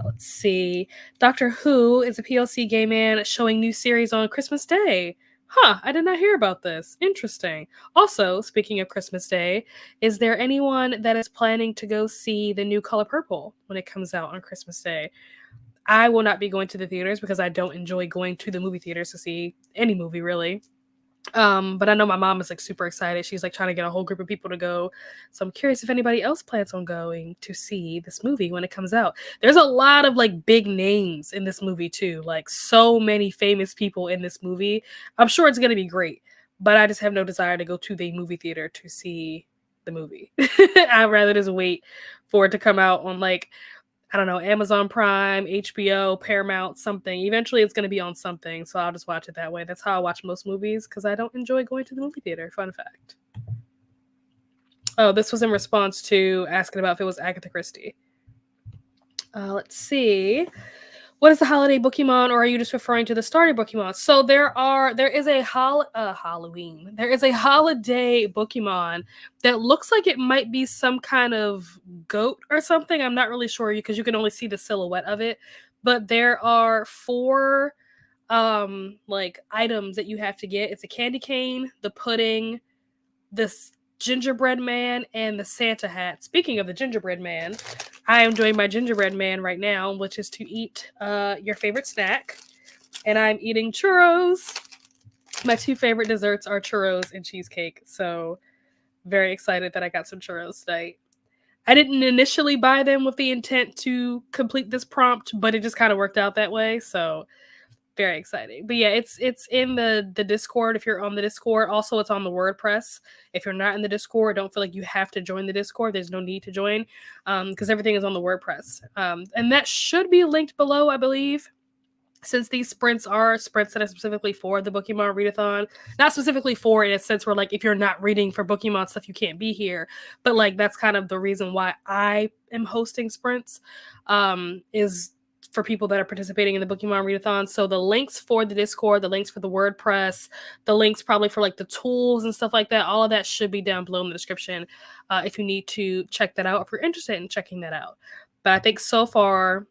Let's see. Doctor Who is a PLC gay man showing new series on Christmas Day. Huh, I did not hear about this. Interesting. Also, speaking of Christmas Day, is there anyone that is planning to go see the new Color Purple when it comes out on Christmas Day? I will not be going to the theaters because I don't enjoy going to the movie theaters to see any movie, really. But I know my mom is like super excited. She's like trying to get a whole group of people to go. So I'm curious if anybody else plans on going to see this movie when it comes out. There's a lot of like big names in this movie too. Like so many famous people in this movie. I'm sure it's going to be great, but I just have no desire to go to the movie theater to see the movie. I'd rather just wait for it to come out on like I don't know, Amazon Prime, HBO, Paramount, something. Eventually it's going to be on something, so I'll just watch it that way. That's how I watch most movies because I don't enjoy going to the movie theater. Fun fact. Oh, this was in response to asking about if it was Agatha Christie. Let's see. What is the holiday Pokemon, or are you just referring to the starter Pokemon? So there is a Halloween. There is a holiday Pokemon that looks like it might be some kind of goat or something. I'm not really sure because you can only see the silhouette of it. But there are four like items that you have to get. It's a candy cane, the pudding, this gingerbread man, and the Santa hat. Speaking of the gingerbread man, I am doing my gingerbread man right now, which is to eat your favorite snack. And I'm eating churros. My two favorite desserts are churros and cheesecake. So very excited that I got some churros tonight. I didn't initially buy them with the intent to complete this prompt, but it just kind of worked out that way. So very exciting. But yeah, it's in the Discord if you're on the Discord. Also, it's on the WordPress. If you're not in the Discord, don't feel like you have to join the Discord. There's no need to join because everything is on the WordPress. And that should be linked below, I believe. Since these sprints are sprints that are specifically for the Pokemon Readathon, not specifically for in a sense where like if you're not reading for Pokemon stuff, you can't be here. But like that's kind of the reason why I am hosting sprints is for people that are participating in the Pokemon Readathon. So the links for the Discord, the links for the WordPress, the links probably for like the tools and stuff like that, all of that should be down below in the description if you need to check that out, if you're interested in checking that out. But I think so far,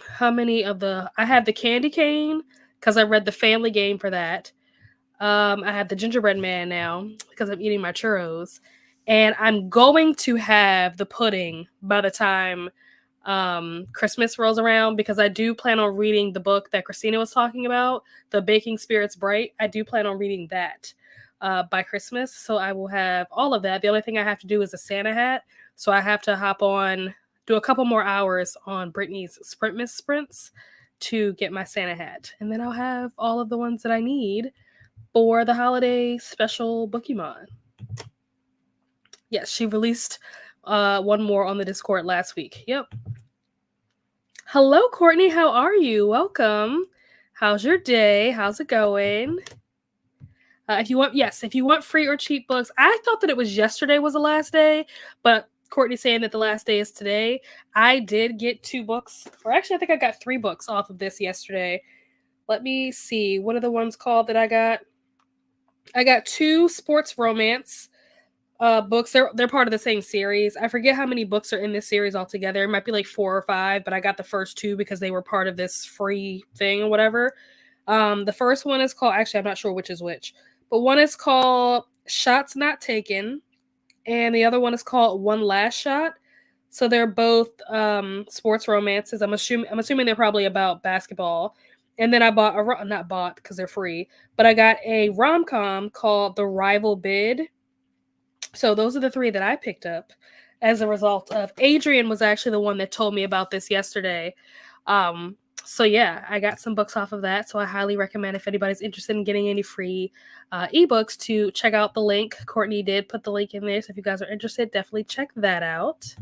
how many of I have the candy cane because I read the family game for that. I have the gingerbread man now because I'm eating my churros. And I'm going to have the pudding by the time Christmas rolls around because I do plan on reading the book that Christina was talking about, The Baking Spirits Bright. I do plan on reading that by Christmas. So I will have all of that. The only thing I have to do is a Santa hat. So I have to hop on, do a couple more hours on Brittany's Sprint Miss Sprints to get my Santa hat. And then I'll have all of the ones that I need for the holiday special Pokemon. Yes, she released one more on the Discord last week. Yep. Hello, Courtney. How are you? Welcome. How's your day? How's it going? If you want free or cheap books, I thought that it was yesterday was the last day, but Courtney's saying that the last day is today. I did get 2 books, or actually I think I got 3 books off of this yesterday. Let me see. What are the ones called that I got? I got 2 sports romance books. They're part of the same series. I forget how many books are in this series altogether. It might be like 4 or 5, but I got the first 2 because they were part of this free thing or whatever. The first one is called, actually I'm not sure which is which, but one is called Shots Not Taken, and the other one is called One Last Shot. So they're both sports romances. I'm assuming they're probably about basketball. And then I bought not bought because they're free, but I got a rom-com called The Rival Bid. So those are the three that I picked up as a result of Adrian was actually the one that told me about this yesterday. So yeah, I got some books off of that. So I highly recommend if anybody's interested in getting any free ebooks to check out the link. Courtney did put the link in there. So if you guys are interested, definitely check that out.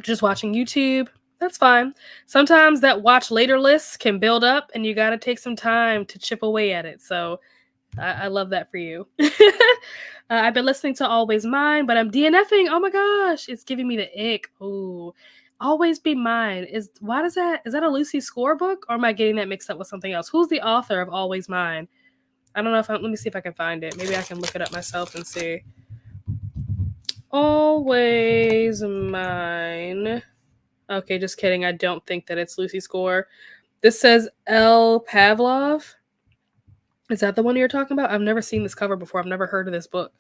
Just watching YouTube, that's fine. Sometimes that watch later list can build up and you got to take some time to chip away at it. So I love that for you. I've been listening to Always Mine, but I'm DNFing. Oh my gosh, it's giving me the ick. Ooh, Always Be Mine. Is that a Lucy Score book, or am I getting that mixed up with something else? Who's the author of Always Mine? I don't know let me see if I can find it. Maybe I can look it up myself and see. Always Mine. Okay, just kidding. I don't think that it's Lucy Score. This says L. Pavlov. Is that the one you're talking about? I've never seen this cover before. I've never heard of this book.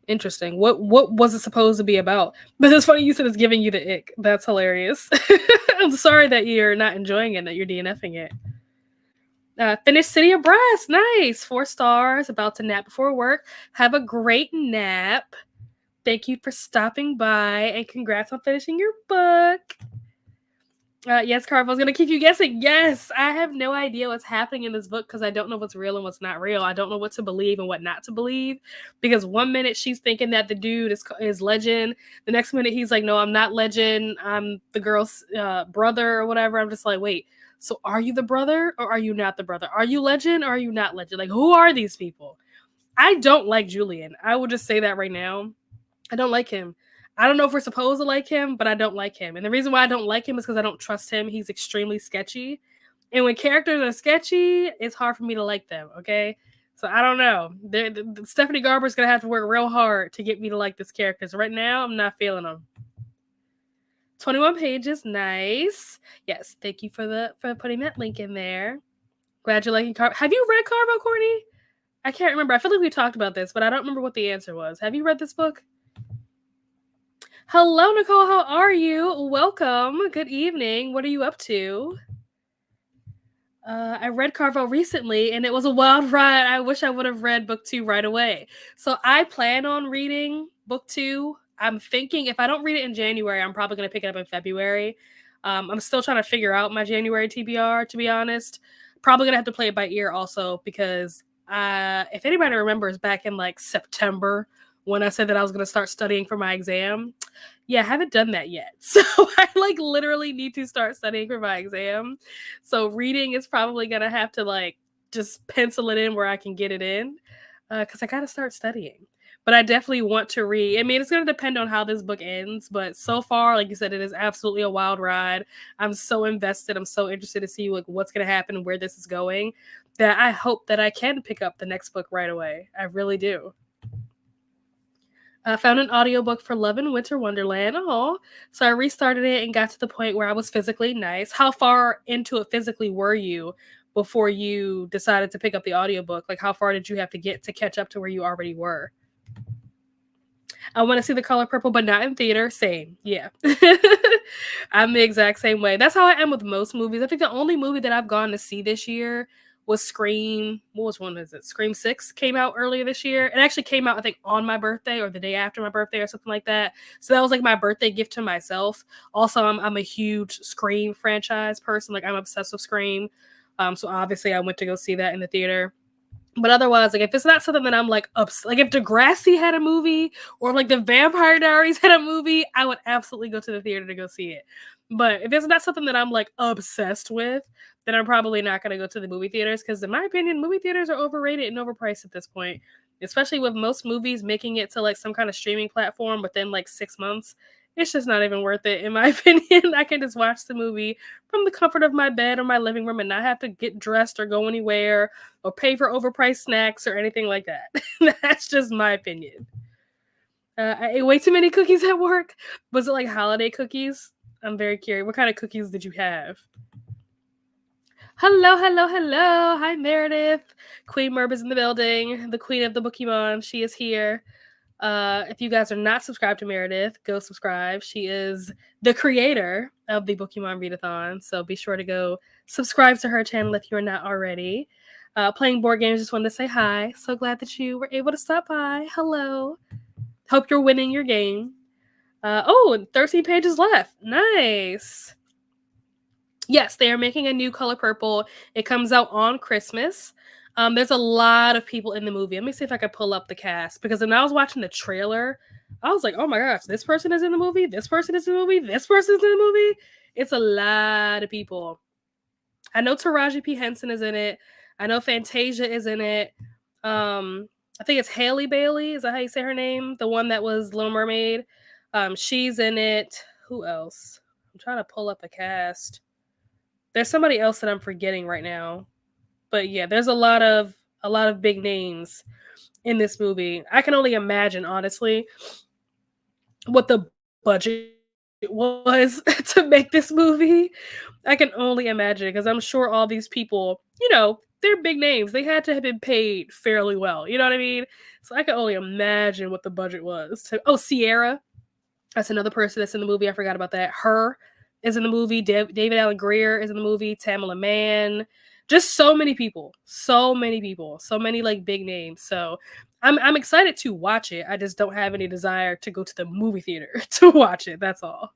Interesting. What was it supposed to be about? But it's funny you said it's giving you the ick. That's hilarious. I'm sorry that you're not enjoying it, that you're DNFing it. Finished City of Brass. Nice. 4 stars. About to nap before work. Have a great nap. Thank you for stopping by, and congrats on finishing your book. Yes, Carvel's gonna keep you guessing. Yes, I have no idea what's happening in this book because I don't know what's real and what's not real. I don't know what to believe and what not to believe, because one minute she's thinking that the dude is Legend, the next minute he's like, no, I'm not Legend, I'm the girl's brother or whatever. I'm just like, wait, so are you the brother or are you not the brother? Are you Legend or are you not Legend? Like, who are these people? I don't like Julian. I will just say that right now. I don't like him. I don't know if we're supposed to like him, but I don't like him. And the reason why I don't like him is because I don't trust him. He's extremely sketchy. And when characters are sketchy, it's hard for me to like them, okay? So I don't know. Stephanie Garber's going to have to work real hard to get me to like this character. So right now, I'm not feeling him. 21 pages. Nice. Yes, thank you for putting that link in there. Glad you're liking Carvo. Have you read Carvo, Courtney? I can't remember. I feel like we talked about this, but I don't remember what the answer was. Have you read this book? Hello, Nicole. How are you? Welcome. Good evening. What are you up to? I read Carvo recently, and it was a wild ride. I wish I would have read book 2 right away. So I plan on reading book 2. I'm thinking if I don't read it in January, I'm probably going to pick it up in February. I'm still trying to figure out my January TBR, to be honest. Probably going to have to play it by ear also, because if anybody remembers back in like September, when I said that I was going to start studying for my exam, yeah, I haven't done that yet. So I like literally need to start studying for my exam. So reading is probably going to have to like just pencil it in where I can get it in, because I got to start studying. But I definitely want to read. I mean, it's going to depend on how this book ends. But so far, like you said, it is absolutely a wild ride. I'm so invested. I'm so interested to see like what's going to happen and where this is going, that I hope that I can pick up the next book right away. I really do. I found an audiobook for Love in Winter Wonderland. Oh, so I restarted it and got to the point where I was physically nice. How far into it physically were you before you decided to pick up the audiobook? Like, how far did you have to get to catch up to where you already were? I want to see The Color Purple, but not in theater. Same. Yeah. I'm the exact same way. That's how I am with most movies. I think the only movie that I've gone to see this year was Scream. Which one is it? Scream 6 came out earlier this year. It actually came out, I think, on my birthday or the day after my birthday or something like that. So that was like my birthday gift to myself. Also, I'm a huge Scream franchise person. Like, I'm obsessed with Scream. So obviously I went to go see that in the theater. But otherwise, like, if it's not something that I'm like like if Degrassi had a movie or like the Vampire Diaries had a movie, I would absolutely go to the theater to go see it. But if it's not something that I'm like obsessed with, then I'm probably not going to go to the movie theaters, because in my opinion, movie theaters are overrated and overpriced at this point, especially with most movies making it to like some kind of streaming platform within like 6 months. It's just not even worth it, in my opinion. I can just watch the movie from the comfort of my bed or my living room and not have to get dressed or go anywhere or pay for overpriced snacks or anything like that. That's just my opinion. I ate way too many cookies at work. Was it like holiday cookies? I'm very curious. What kind of cookies did you have? Hello, hello, hello. Hi, Meredith. Queen Merb is in the building. The queen of the BOOKEMON. She is here. If you guys are not subscribed to Meredith, go subscribe. She is the creator of the BOOKEMON Readathon, so be sure to go subscribe to her channel if you're not already. Playing board games, just wanted to say hi. So glad that you were able to stop by. Hello. Hope you're winning your game. 13 pages left. Nice. Yes, they are making a new Color Purple. It comes out on Christmas. There's a lot of people in the movie. Let me see if I can pull up the cast, because when I was watching the trailer, I was like, oh my gosh, this person is in the movie, this person is in the movie, this person is in the movie. It's a lot of people. I know Taraji P. Henson is in it. I know Fantasia is in it. I think it's Haley Bailey. Is that how you say her name? The one that was Little Mermaid. She's in it. Who else? I'm trying to pull up a cast. There's somebody else that I'm forgetting right now. But yeah, there's a lot of big names in this movie. I can only imagine, honestly, what the budget was to make this movie. I can only imagine, because I'm sure all these people, they're big names. They had to have been paid fairly well. You know what I mean? So I can only imagine what the budget was. Sierra. That's another person that's in the movie. I forgot about that. Her is in the movie. David Allen Greer is in the movie. Tamala Mann. Just so many people. So many like big names. So I'm excited to watch it. I just don't have any desire to go to the movie theater to watch it. That's all.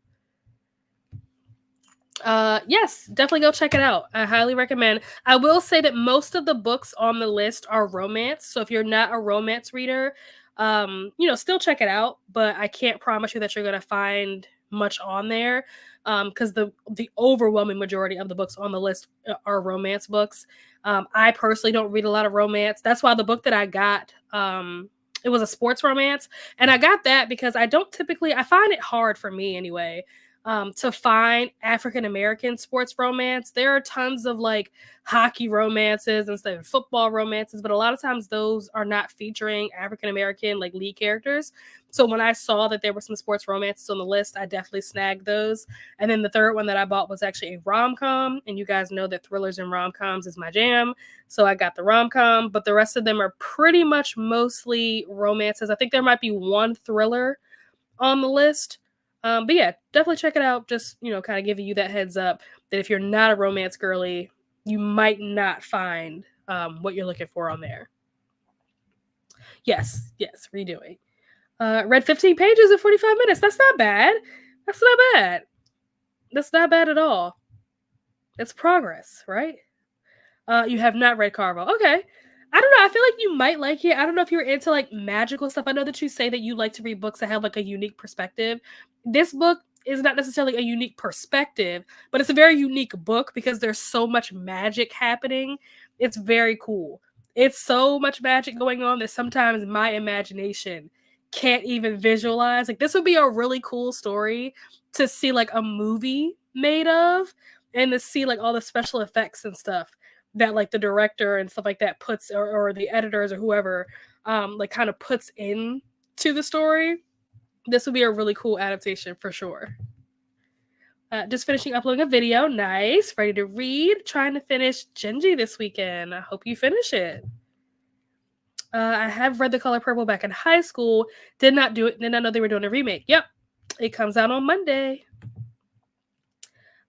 Yes, definitely go check it out. I highly recommend. I will say that most of the books on the list are romance. So if you're not a romance reader, still check it out, but I can't promise you that you're going to find much on there, because the overwhelming majority of the books on the list are romance books. I personally don't read a lot of romance. That's why the book that I got, it was a sports romance, and I got that because I find it hard, for me anyway, to find African American sports romance. There are tons of like hockey romances and stuff, football romances, but a lot of times those are not featuring African American like lead characters. So when I saw that there were some sports romances on the list, I definitely snagged those. And then the third one that I bought was actually a rom-com, and you guys know that thrillers and rom-coms is my jam. So I got the rom-com, but the rest of them are pretty much mostly romances. I think there might be one thriller on the list. But yeah, definitely check it out. Just, kind of giving you that heads up that if you're not a romance girly, you might not find what you're looking for on there. Yes, redoing. Read 15 pages in 45 minutes. That's not bad. That's not bad at all. It's progress, right? You have not read Carvo. Okay. I don't know. I feel like you might like it. I don't know if you're into like magical stuff. I know that you say that you like to read books that have like a unique perspective. This book is not necessarily a unique perspective, but it's a very unique book because there's so much magic happening. It's very cool. It's so much magic going on that sometimes my imagination can't even visualize. Like, this would be a really cool story to see like a movie made of, and to see like all the special effects and stuff that like the director and stuff like that puts, or the editors or whoever like kind of puts in to the story. This would be a really cool adaptation for sure. Just finishing uploading a video. Nice. Ready to read. Trying to finish Genji this weekend. I hope you finish it. I have read The Color Purple back in high school. Did not know they were doing a remake. Yep. It comes out on Monday.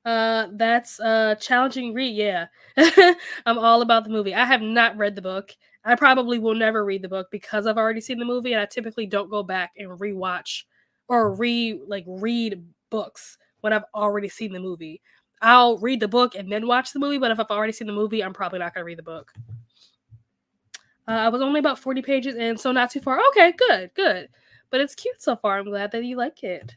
That's a challenging read. Yeah. I'm all about the movie. I have not read the book. I probably will never read the book because I've already seen the movie, and I typically don't go back and rewatch or read books when I've already seen the movie. I'll read the book and then watch the movie, but if I've already seen the movie, I'm probably not going to read the book. I was only about 40 pages in, so not too far. Okay, good. But it's cute so far. I'm glad that you like it.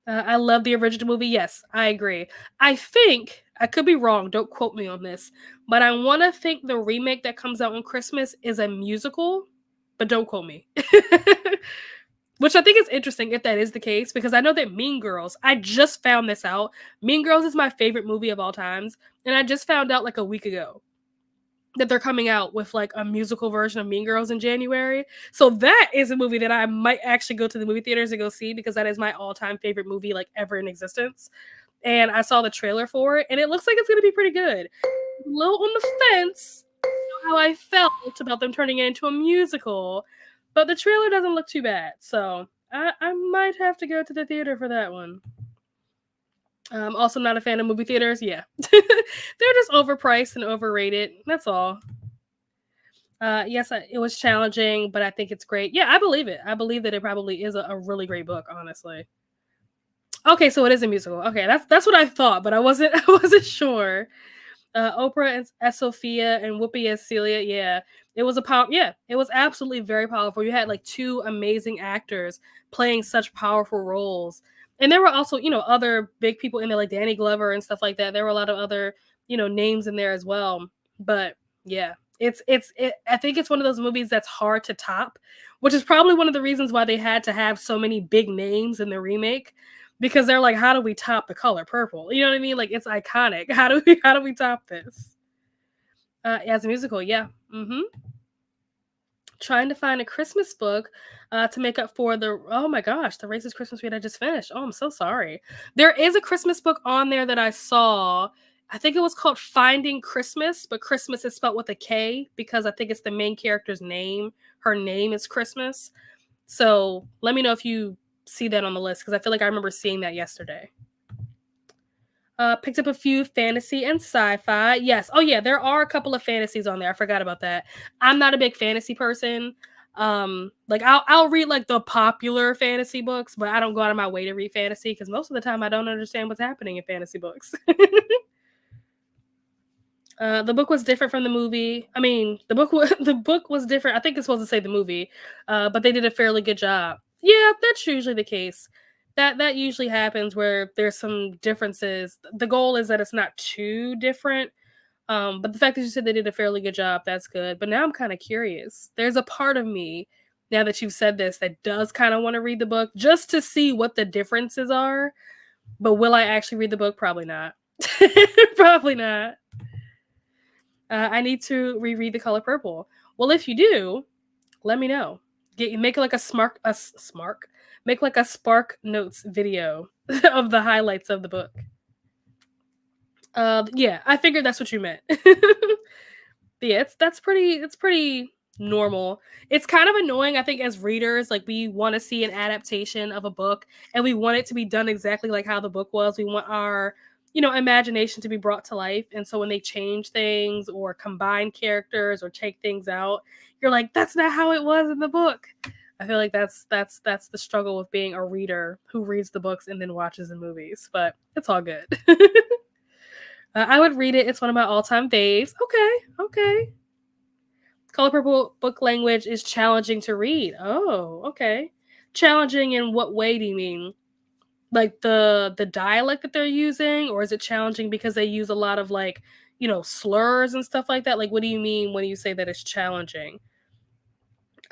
I love the original movie. Yes, I agree. I think, I could be wrong, don't quote me on this, but I want to think the remake that comes out on Christmas is a musical, but don't quote me. Which I think is interesting if that is the case, because I know that Mean Girls, I just found this out. Mean Girls is my favorite movie of all times, and I just found out like a week ago that they're coming out with like a musical version of Mean Girls in January. So that is a movie that I might actually go to the movie theaters and go see, because that is my all-time favorite movie like ever in existence. And I saw the trailer for it, and it looks like it's going to be pretty good. A little on the fence, how I felt about them turning it into a musical, But the trailer doesn't look too bad, so I might have to go to the theater for that one. Also not a fan of movie theaters. Yeah, they're just overpriced and overrated. That's all. Yes, it was challenging, but I think it's great. Yeah, I believe it. I believe that it probably is a really great book. Honestly. Okay, so it is a musical. Okay, that's what I thought, but I wasn't I wasn't sure. Oprah as Sophia and Whoopi as Celia. Yeah, it was a yeah, it was absolutely very powerful. You had like two amazing actors playing such powerful roles, and there were also other big people in there like Danny Glover and stuff like that. There were a lot of other names in there as well. But yeah, I think it's one of those movies that's hard to top, which is probably one of the reasons why they had to have so many big names in the remake because they're like, how do we top The Color Purple? You know what I mean? Like it's iconic. How do we top this? As a musical, yeah. Trying to find a Christmas book to make up for the oh my gosh, the racist Christmas read I just finished. Oh, I'm so sorry. There is a Christmas book on there that I saw. I think it was called Finding Christmas, but Christmas is spelled with a K because I think it's the main character's name. Her name is Christmas. So let me know if you see that on the list because I feel like I remember seeing that yesterday. Picked up a few fantasy and sci-fi. Yes. Oh yeah, there are a couple of fantasies on there. I forgot about that. I'm not a big fantasy person. Like I'll read like the popular fantasy books, but I don't go out of my way to read fantasy because most of the time I don't understand what's happening in fantasy books. The book was different from the movie. I mean, the book was different. I think it's supposed to say the movie, but they did a fairly good job. Yeah, that's usually the case. That usually happens where there's some differences. The goal is that it's not too different. But the fact that you said they did a fairly good job, that's good. But now I'm kind of curious. There's a part of me now that you've said this that does kind of want to read the book just to see what the differences are. But will I actually read the book? Probably not. Probably not. I need to reread The Color Purple. Well, if you do, let me know. Make like make like a Spark Notes video of the highlights of the book. Yeah, I figured that's what you meant. Yeah, it's pretty normal. It's kind of annoying, I think, as readers. Like we want to see an adaptation of a book, and we want it to be done exactly like how the book was. We want our imagination to be brought to life. And so when they change things or combine characters or take things out, you're like, that's not how it was in the book. I feel like that's the struggle with being a reader who reads the books and then watches the movies. But it's all good. I would read it. It's one of my all-time faves. Okay. Color Purple book language is challenging to read. Oh, okay. Challenging in what way do you mean? Like the dialect that they're using, or is it challenging because they use a lot of like, slurs and stuff like that? Like what do you mean when you say that it's challenging?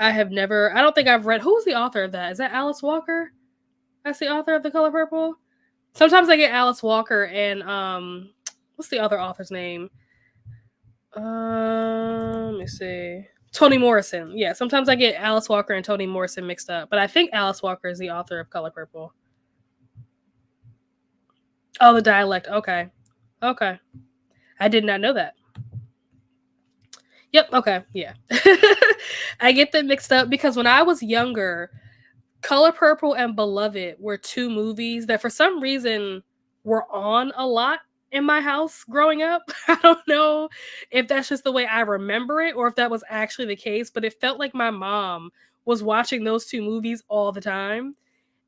I don't think I've read who's the author of that? Is that Alice Walker? That's the author of The Color Purple? Sometimes I get Alice Walker and what's the other author's name? Let me see. Toni Morrison. Yeah, sometimes I get Alice Walker and Toni Morrison mixed up, but I think Alice Walker is the author of Color Purple. Oh, the dialect. Okay. I did not know that. Yep. Okay. Yeah. I get them mixed up because when I was younger, Color Purple and Beloved were two movies that for some reason were on a lot in my house growing up. I don't know if that's just the way I remember it or if that was actually the case, but it felt like my mom was watching those two movies all the time.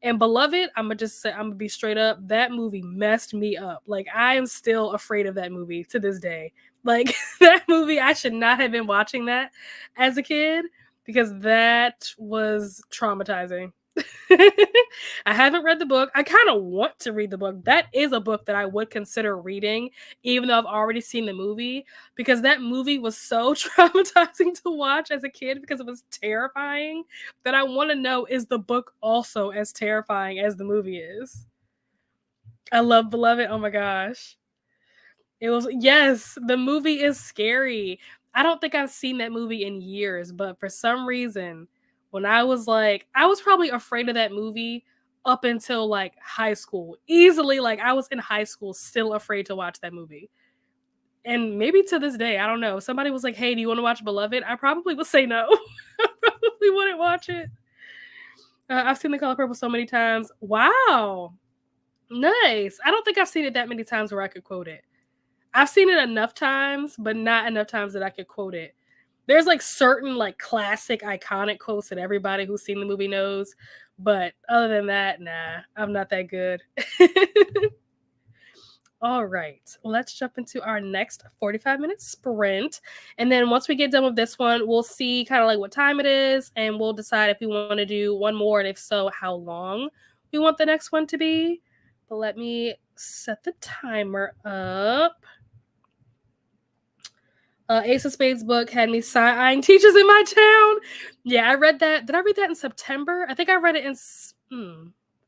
And Beloved, I'm gonna just say, I'm gonna be straight up. That movie messed me up. Like I am still afraid of that movie to this day. Like that movie, I should not have been watching that as a kid because that was traumatizing. I haven't read the book. I kind of want to read the book. That is a book that I would consider reading, even though I've already seen the movie, because that movie was so traumatizing to watch as a kid because it was terrifying that I want to know, is the book also as terrifying as the movie is? I love Beloved. Oh my gosh. It was, yes, the movie is scary. I don't think I've seen that movie in years, but for some reason, when I was probably afraid of that movie up until like high school. Easily, like I was in high school still afraid to watch that movie. And maybe to this day, I don't know. Somebody was like, "Hey, do you want to watch Beloved?" I probably would say no. wouldn't watch it. I've seen The Color Purple so many times. Wow. Nice. I don't think I've seen it that many times where I could quote it. I've seen it enough times, but not enough times that I could quote it. There's like certain like classic iconic quotes that everybody who's seen the movie knows, but other than that, nah, I'm not that good. All right, let's jump into our next 45-minute sprint. And then once we get done with this one, we'll see kind of like what time it is, and we'll decide if we want to do one more, and if so, how long we want the next one to be. But let me set the timer up. Ace of Spades book had me side-eyeing teachers in my town. Yeah, I read that. Did I read that in September? I think I read it in,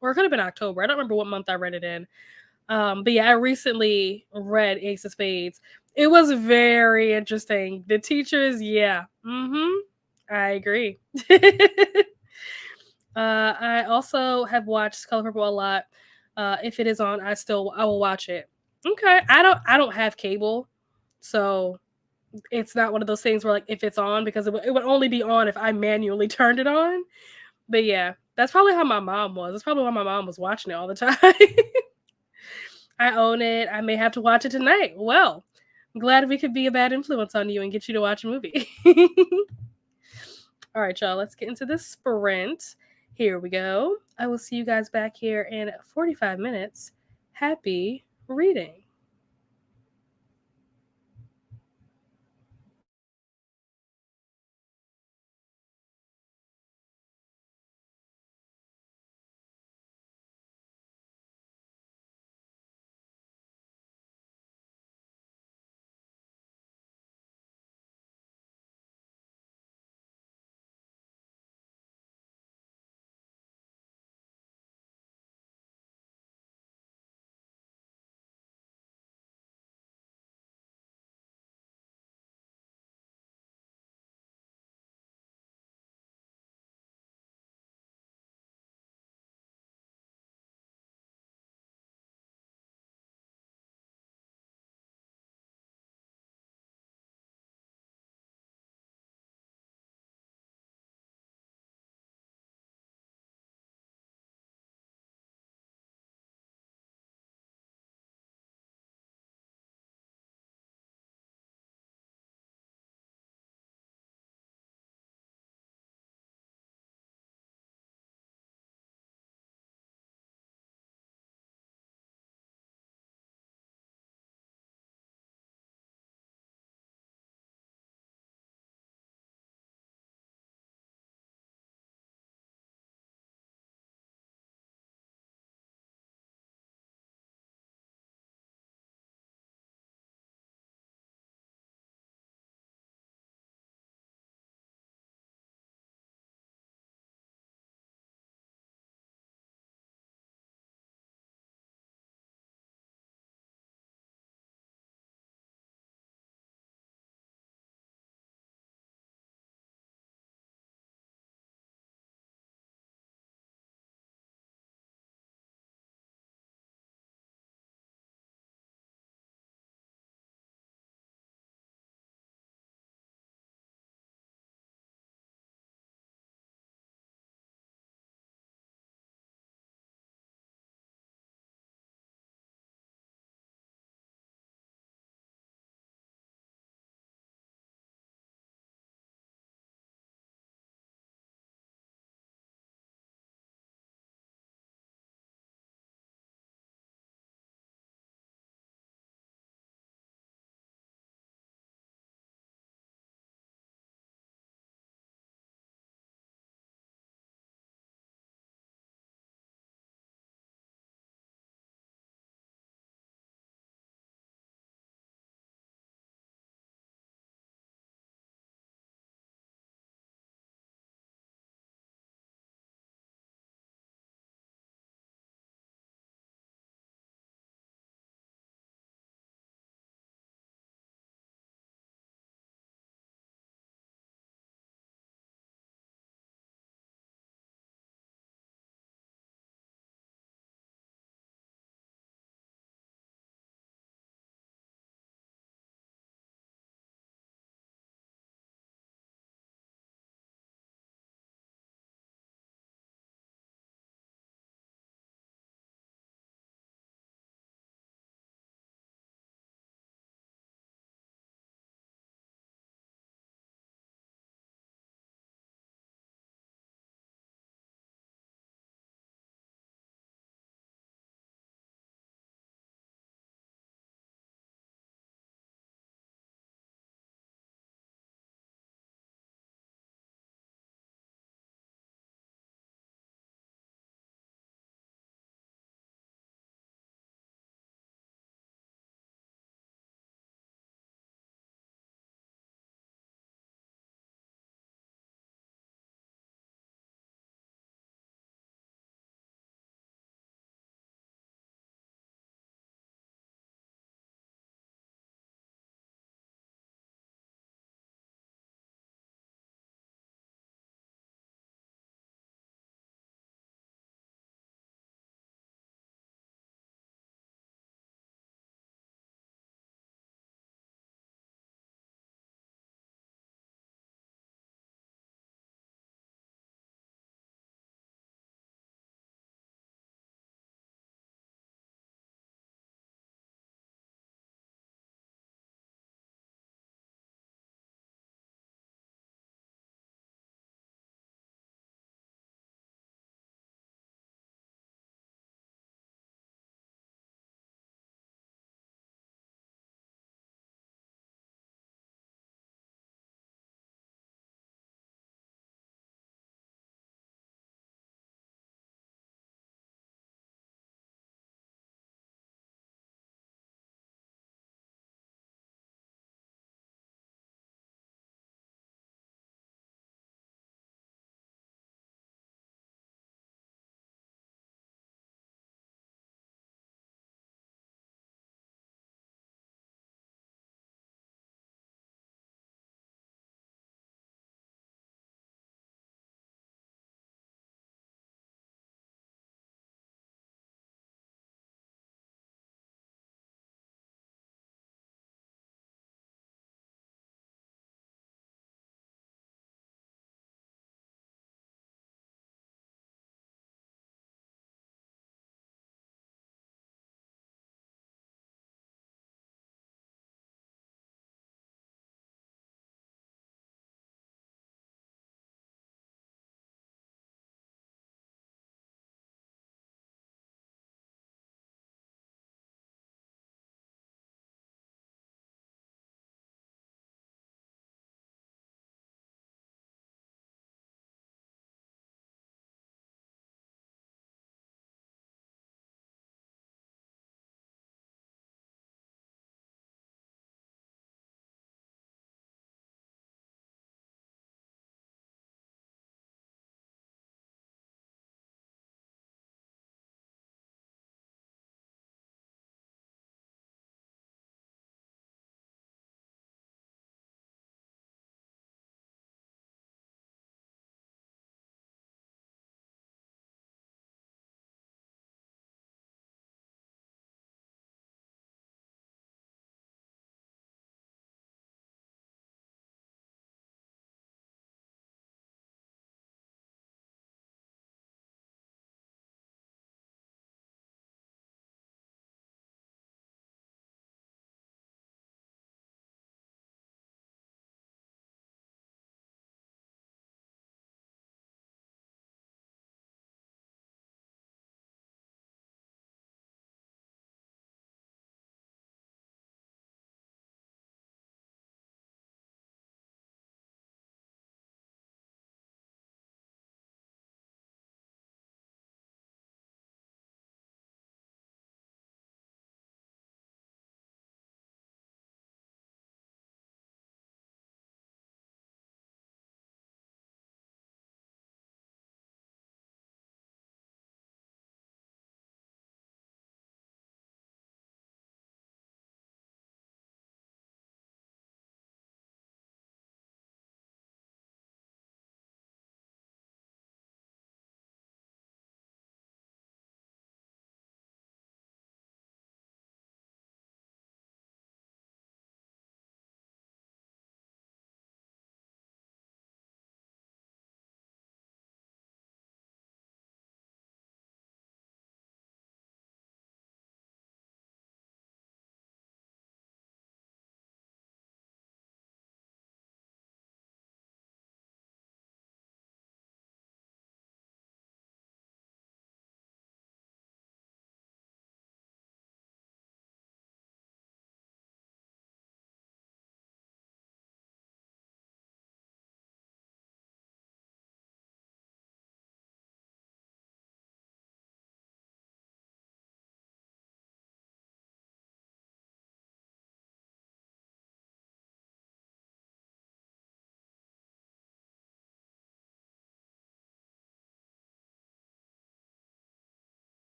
or it could have been October. I don't remember what month I read it in. But yeah, I recently read Ace of Spades. It was very interesting. The teachers, yeah, I agree. I also have watched Color Purple a lot. If it is on, I will watch it. Okay, I don't have cable, so it's not one of those things where like if it's on because it would only be on if I manually turned it on. But yeah, that's probably how my mom was. That's probably why my mom was watching it all the time. I own it. I may have to watch it tonight. Well, I'm glad we could be a bad influence on you and get you to watch a movie. All right, y'all, let's get into this sprint. Here we go. I will see you guys back here in 45 minutes. Happy reading.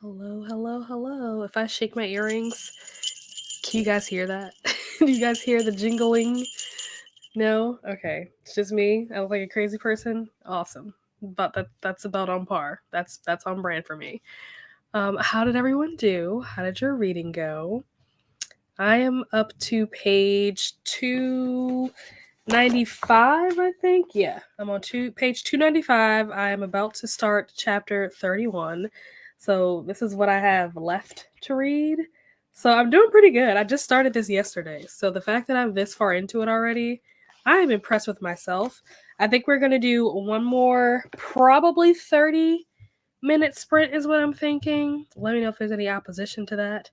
Hello, hello, hello. If I shake my earrings, can you guys hear that? Do you guys hear the jingling? No? Okay. It's just me. I look like a crazy person. Awesome. But that's about on par. That's on brand for me. How did everyone do? How did your reading go? I am up to page 295, I think. Yeah, I'm on page 295. I am about to start chapter 31. So this is what I have left to read. So I'm doing pretty good. I just started this yesterday. So the fact that I'm this far into it already, I am impressed with myself. I think we're going to do one more, probably 30-minute sprint is what I'm thinking. Let me know if there's any opposition to that.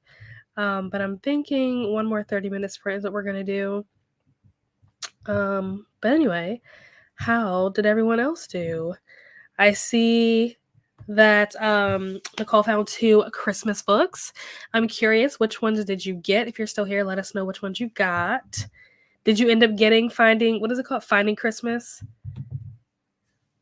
But I'm thinking one more 30-minute sprint is what we're going to do. But anyway, how did everyone else do? I see that Nicole found 2 Christmas books. I'm curious, which ones did you get? If you're still here, let us know which ones you got. Did you end up finding, what is it called? Finding Christmas?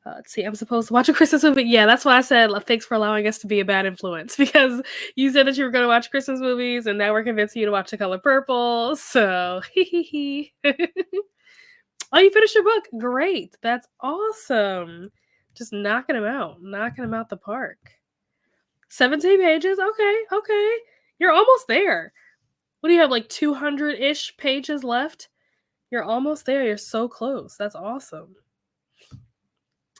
Let's see, I'm supposed to watch a Christmas movie. Yeah, that's why I said thanks for allowing us to be a bad influence, because you said that you were going to watch Christmas movies, and now we're convincing you to watch The Color Purple. So, hee. Oh, you finished your book. Great. That's awesome. Just knocking them out the park. 17 pages. Okay. You're almost there. What do you have, like 200-ish pages left? You're almost there. You're so close. That's awesome.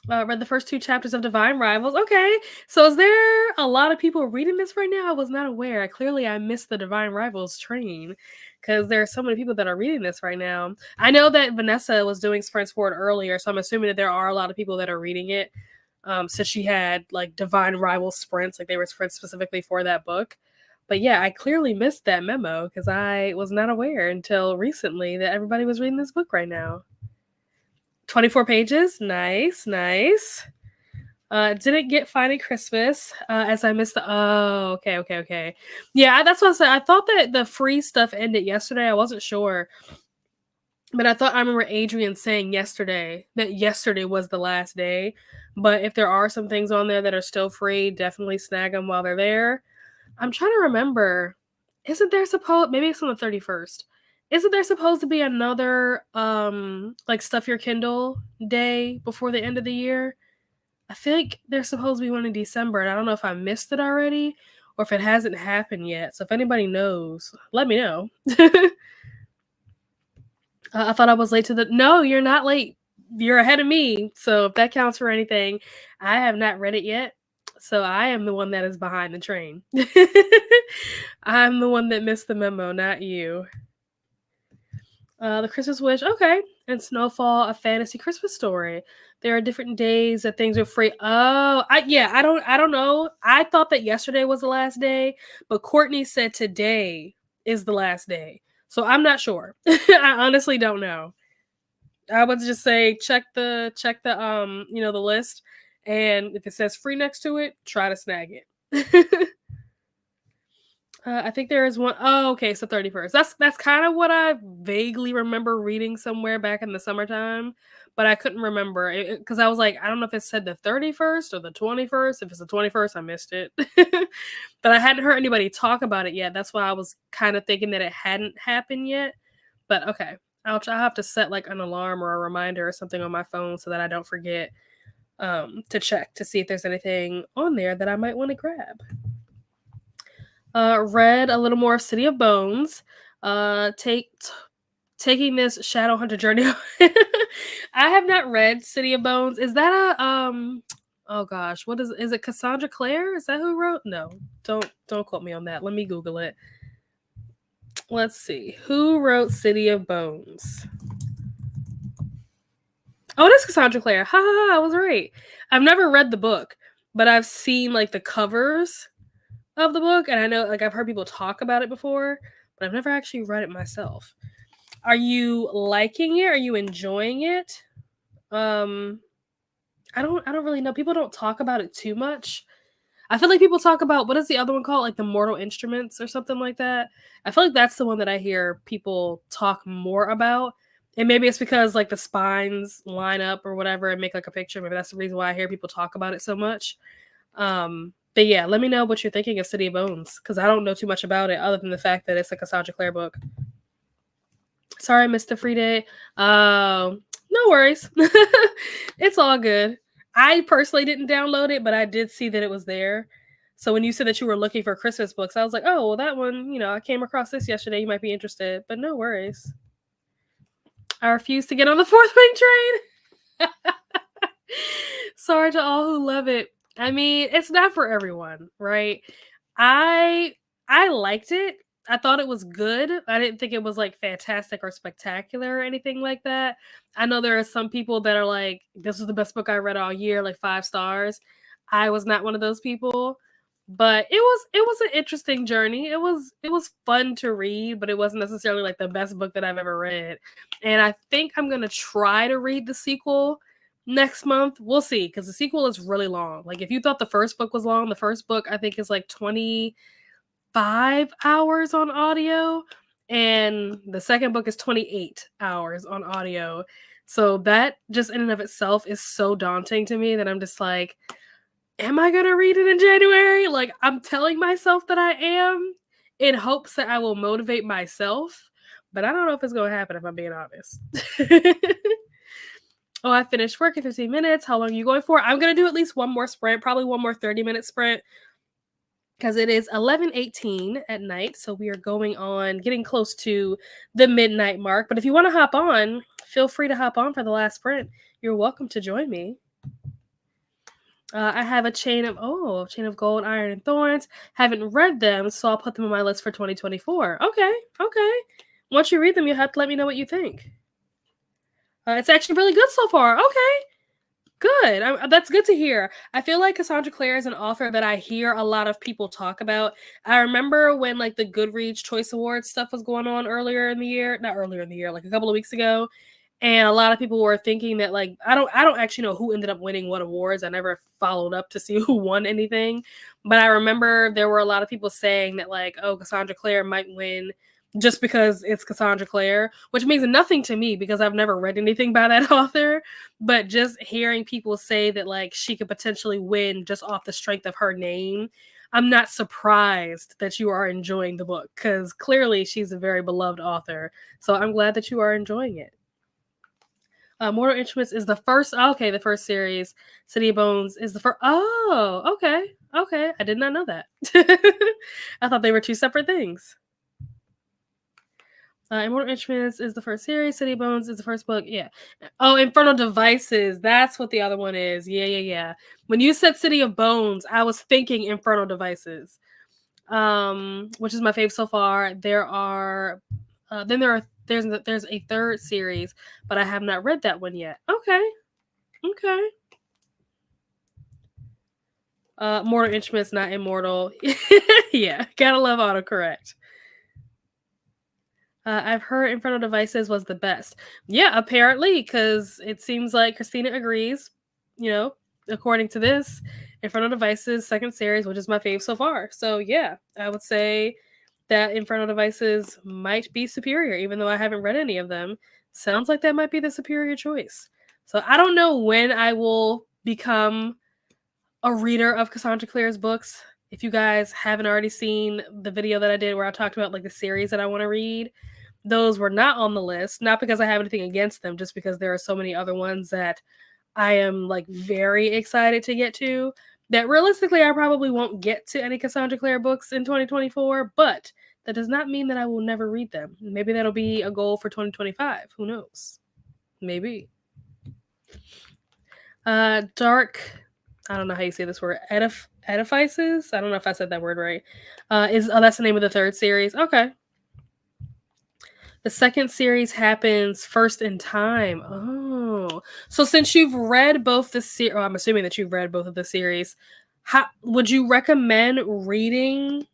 Read the first 2 chapters of Divine Rivals. Okay, so is there a lot of people reading this right now? I was not aware. Clearly, I missed the Divine Rivals train because there are so many people that are reading this right now. I know that Vanessa was doing sprints for it earlier, so I'm assuming that there are a lot of people that are reading it since she had like Divine Rivals sprints, like they were sprints specifically for that book. But yeah, I clearly missed that memo because I was not aware until recently that everybody was reading this book right now. 24 pages. Nice. Didn't get Finding Christmas as I missed the. Oh, okay. Yeah, that's what I said. I thought that the free stuff ended yesterday. I wasn't sure. But I remember Adrian saying yesterday that yesterday was the last day. But if there are some things on there that are still free, definitely snag them while they're there. I'm trying to remember. Isn't there maybe it's on the 31st. Isn't there supposed to be another like Stuff Your Kindle day before the end of the year? I feel like there's supposed to be one in December, and I don't know if I missed it already or if it hasn't happened yet. So if anybody knows, let me know. I thought I was late to the. No, you're not late. You're ahead of me. So if that counts for anything, I have not read it yet. So I am the one that is behind the train. I'm the one that missed the memo, not you. The Christmas Wish, okay. And Snowfall, a fantasy Christmas story. There are different days that things are free. Oh, I don't know. I thought that yesterday was the last day, but Courtney said today is the last day. So I'm not sure. I honestly don't know. I would just say check the the list, and if it says free next to it, try to snag it. I think there is one. Oh, okay, so 31st. That's kind of what I vaguely remember reading somewhere back in the summertime, but I couldn't remember because I was like, I don't know if it said the 31st or the 21st. If it's the 21st, I missed it. But I hadn't heard anybody talk about it yet. That's why I was kind of thinking that it hadn't happened yet. But okay, I'll have to set like an alarm or a reminder or something on my phone so that I don't forget to check to see if there's anything on there that I might want to grab. Read a little more of City of Bones. Taking this Shadowhunter journey. I have not read City of Bones. Is that a oh gosh, what is it Cassandra Clare? Is that who wrote? No, don't quote me on that. Let me Google it. Let's see. Who wrote City of Bones? Oh, it is Cassandra Clare. Ha ha ha, I was right. I've never read the book, but I've seen like the covers of the book, and I know like I've heard people talk about it before, but I've never actually read it myself. Are you liking it? Are you enjoying it? I don't really know. People don't talk about it too much. I feel like people talk about, what is the other one called? Like the Mortal Instruments or something like that. I feel like that's the one that I hear people talk more about. And maybe it's because like the spines line up or whatever and make like a picture. Maybe that's the reason why I hear people talk about it so much. But yeah, let me know what you're thinking of City of Bones, because I don't know too much about it other than the fact that it's a Cassandra Clare book. Sorry, I missed the free day. No worries. It's all good. I personally didn't download it, but I did see that it was there. So when you said that you were looking for Christmas books, I was like, oh, well, that one, I came across this yesterday. You might be interested, but no worries. I refuse to get on the fourth wing train. Sorry to all who love it. I mean, it's not for everyone, right? I liked it. I thought it was good. I didn't think it was like fantastic or spectacular or anything like that. I know there are some people that are like, this was the best book I read all year, like 5 stars. I was not one of those people. But it was an interesting journey. It was fun to read, but it wasn't necessarily like the best book that I've ever read. And I think I'm gonna try to read the sequel next month. We'll see, because the sequel is really long. Like, if you thought the first book was long, the first book I think is like 25 hours on audio, and the second book is 28 hours on audio. So that just in and of itself is so daunting to me that I'm just like, am I gonna read it in January? Like, I'm telling myself that I am in hopes that I will motivate myself, but I don't know if it's gonna happen, if I'm being honest. Oh, I finished work in 15 minutes. How long are you going for? I'm gonna do at least one more sprint, probably one more 30-minute sprint, because it is 11:18 at night, so we are getting close to the midnight mark. But if you want to hop on, feel free to hop on for the last sprint. You're welcome to join me. I have a chain of gold, iron, and thorns. Haven't read them, so I'll put them on my list for 2024. Okay. Once you read them, you have to let me know what you think. It's actually really good so far. Okay. Good. That's good to hear. I feel like Cassandra Clare is an author that I hear a lot of people talk about. I remember when like the Goodreads Choice Awards stuff was going on earlier in the year, not earlier in the year, like a couple of weeks ago, and a lot of people were thinking that like I don't actually know who ended up winning what awards. I never followed up to see who won anything, but I remember there were a lot of people saying that like, oh, Cassandra Clare might win just because it's Cassandra Clare, which means nothing to me because I've never read anything by that author. But just hearing people say that like she could potentially win just off the strength of her name, I'm not surprised that you are enjoying the book, because clearly she's a very beloved author. So I'm glad that you are enjoying it. Mortal Instruments is the first. Okay, the first series. City of Bones is the first. Oh, okay. I did not know that. I thought they were two separate things. Immortal Instruments is the first series. City of Bones is the first book. Yeah. Oh, Infernal Devices. That's what the other one is. Yeah. When you said City of Bones, I was thinking Infernal Devices, which is my fave so far. There's a third series, but I have not read that one yet. Okay. Mortal Instruments, not Immortal. Yeah, gotta love autocorrect. I've heard Infernal Devices was the best. Yeah, apparently, because it seems like Christina agrees. According to this, Infernal Devices second series, which is my fave so far. So yeah, I would say that Infernal Devices might be superior, even though I haven't read any of them. Sounds like that might be the superior choice. So I don't know when I will become a reader of Cassandra Clare's books. If you guys haven't already seen the video that I did where I talked about like the series that I want to read, those were not on the list. Not because I have anything against them, just because there are so many other ones that I am like very excited to get to, that realistically I probably won't get to any Cassandra Clare books in 2024, but that does not mean that I will never read them. Maybe that'll be a goal for 2025. Who knows? Maybe. Dark, I don't know how you say this word, Edifices? I don't know if I said that word right. That's the name of the third series. Okay. The second series happens first in time. Oh. So since you've read both the series, I'm assuming that you've read both of the series, how would you recommend reading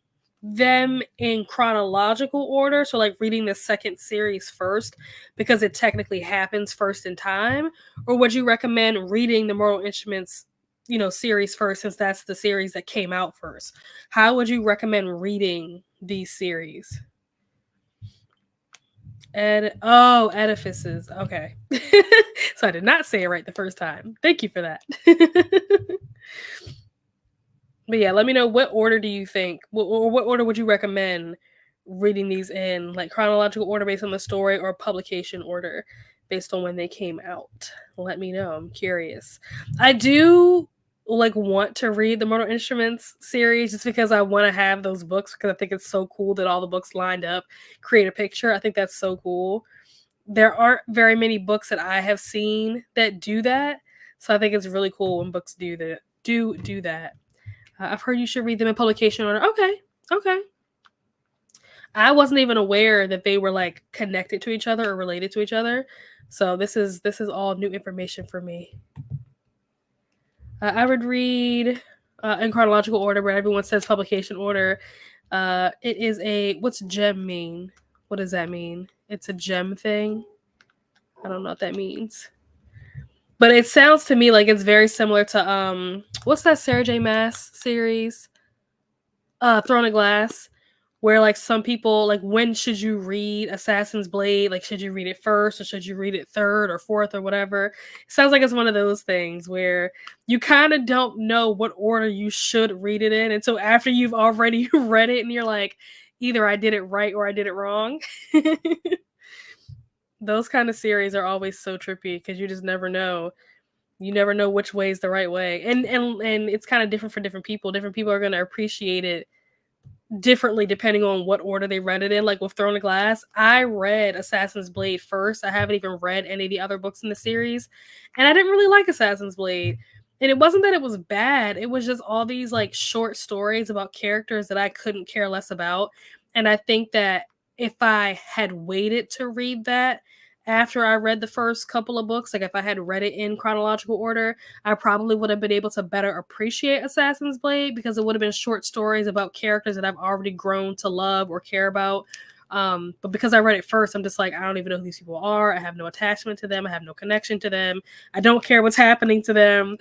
them in chronological order? So like reading the second series first because it technically happens first in time? Or would you recommend reading the Mortal Instruments, series first, since that's the series that came out first? How would you recommend reading these series? Edifices. Okay. So I did not say it right the first time. Thank you for that. But yeah, let me know, what order do you think, or what order would you recommend reading these in? Like chronological order based on the story, or publication order based on when they came out? Let me know. I'm curious. I do like want to read the Mortal Instruments series just because I want to have those books, because I think it's so cool that all the books lined up create a picture. I think that's so cool. There aren't very many books that I have seen that do that. So I think it's really cool when books do that. Do that. I've heard you should read them in publication order. Okay, okay. I wasn't even aware that they were like connected to each other or related to each other. So this is all new information for me. I would read in chronological order, where everyone says publication order. It is a, what's gem mean? What does that mean? It's a gem thing. I don't know what that means. But it sounds to me like it's very similar to what's that Sarah J. Maas series? Throne of Glass, where like some people like, when should you read Assassin's Blade? Like, should you read it first, or should you read it third or fourth or whatever? It sounds like it's one of those things where you kind of don't know what order you should read it in until after you've already read it, and you're like, either I did it right or I did it wrong. Those kind of series are always so trippy because you just never know. You never know which way is the right way, and it's kind of different for different people. Different people are going to appreciate it differently depending on what order they read it in. Like with Throne of Glass, I read Assassin's Blade first. I haven't even read any of the other books in the series, and I didn't really like Assassin's Blade. And it wasn't that it was bad, it was just all these like short stories about characters that I couldn't care less about. And I think that if I had waited to read that after I read the first couple of books, like if I had read it in chronological order, I probably would have been able to better appreciate Assassin's Blade, because it would have been short stories about characters that I've already grown to love or care about. But because I read it first, I'm just like, I don't even know who these people are. I have no attachment to them. I have no connection to them. I don't care what's happening to them.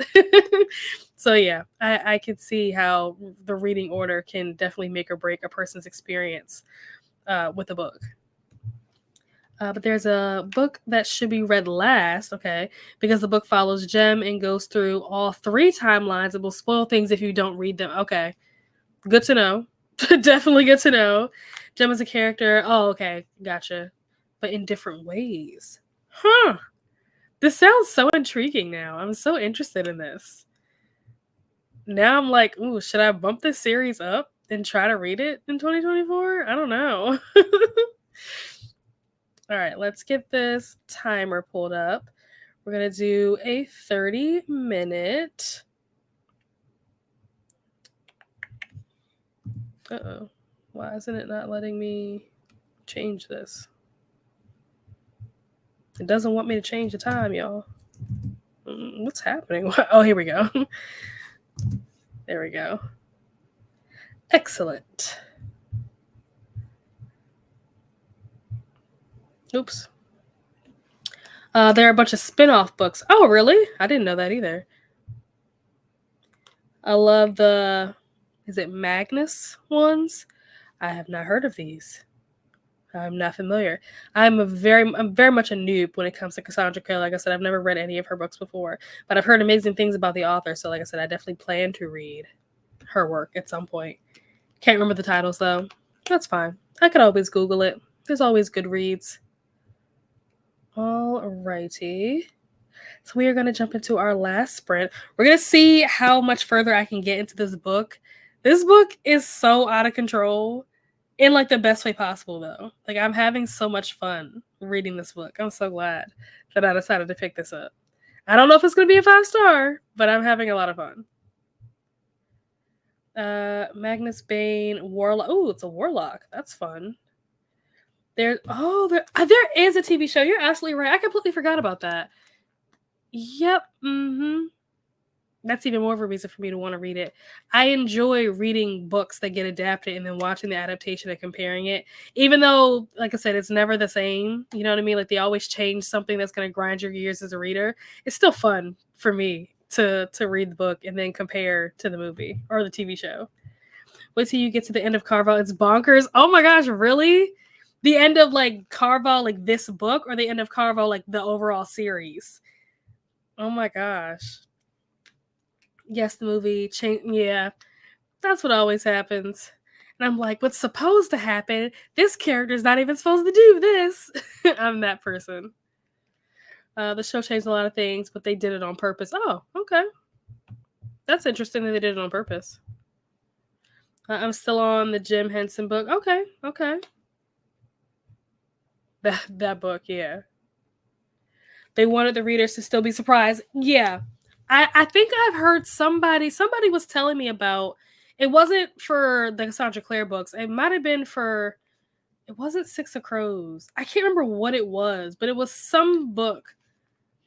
So yeah, I could see how the reading order can definitely make or break a person's experience with a book. But there's a book that should be read last, okay, because the book follows Jem and goes through all three timelines. It will spoil things if you don't read them. Okay, good to know. Definitely good to know. Jem is a character. Oh, okay, gotcha. But in different ways. Huh. This sounds so intriguing now. I'm so interested in this. Now I'm like, ooh, should I bump this series up and try to read it in 2024? I don't know. All right, let's get this timer pulled up. We're going to do a 30-minute. Uh-oh. Why isn't it not letting me change this? It doesn't want me to change the time, y'all. What's happening? Oh, here we go. There we go. Excellent. Oops. There are a bunch of spin-off books. Oh, really? I didn't know that either. I love the, is it Magnus ones? I have not heard of these. I'm not familiar. I'm very much a noob when it comes to Cassandra Clare. Like I said, I've never read any of her books before, but I've heard amazing things about the author. So like I said, I definitely plan to read her work at some point. Can't remember the titles though. That's fine. I could always Google it. There's always good reads. Alrighty. So we are going to jump into our last sprint. We're going to see how much further I can get into this book. This book is so out of control in like the best way possible though. Like I'm having so much fun reading this book. I'm so glad that I decided to pick this up. I don't know if it's going to be a 5-star, but I'm having a lot of fun. Magnus Bane, Warlock. Oh, it's a Warlock. That's fun. There is a TV show. You're absolutely right. I completely forgot about that. Yep. That's even more of a reason for me to want to read it. I enjoy reading books that get adapted and then watching the adaptation and comparing it. Even though, like I said, it's never the same. You know what I mean? Like they always change something that's going to grind your gears as a reader. It's still fun for me to read the book and then compare to the movie or the TV show. Wait till you get to the end of Carval. It's bonkers. Oh my gosh, really? The end of like Carval, like this book, or the end of Carval, like the overall series? Oh my gosh. Yes, the movie. Yeah. That's what always happens. And I'm like, what's supposed to happen? This character's not even supposed to do this. I'm that person. The show changed a lot of things, but they did it on purpose. Oh, okay. That's interesting that they did it on purpose. I'm still on the Jim Henson book. Okay, okay. That book, yeah. They wanted the readers to still be surprised. Yeah. I think I've heard somebody was telling me about, it wasn't for the Cassandra Clare books. It might have been for, it wasn't Six of Crows. I can't remember what it was, but it was some book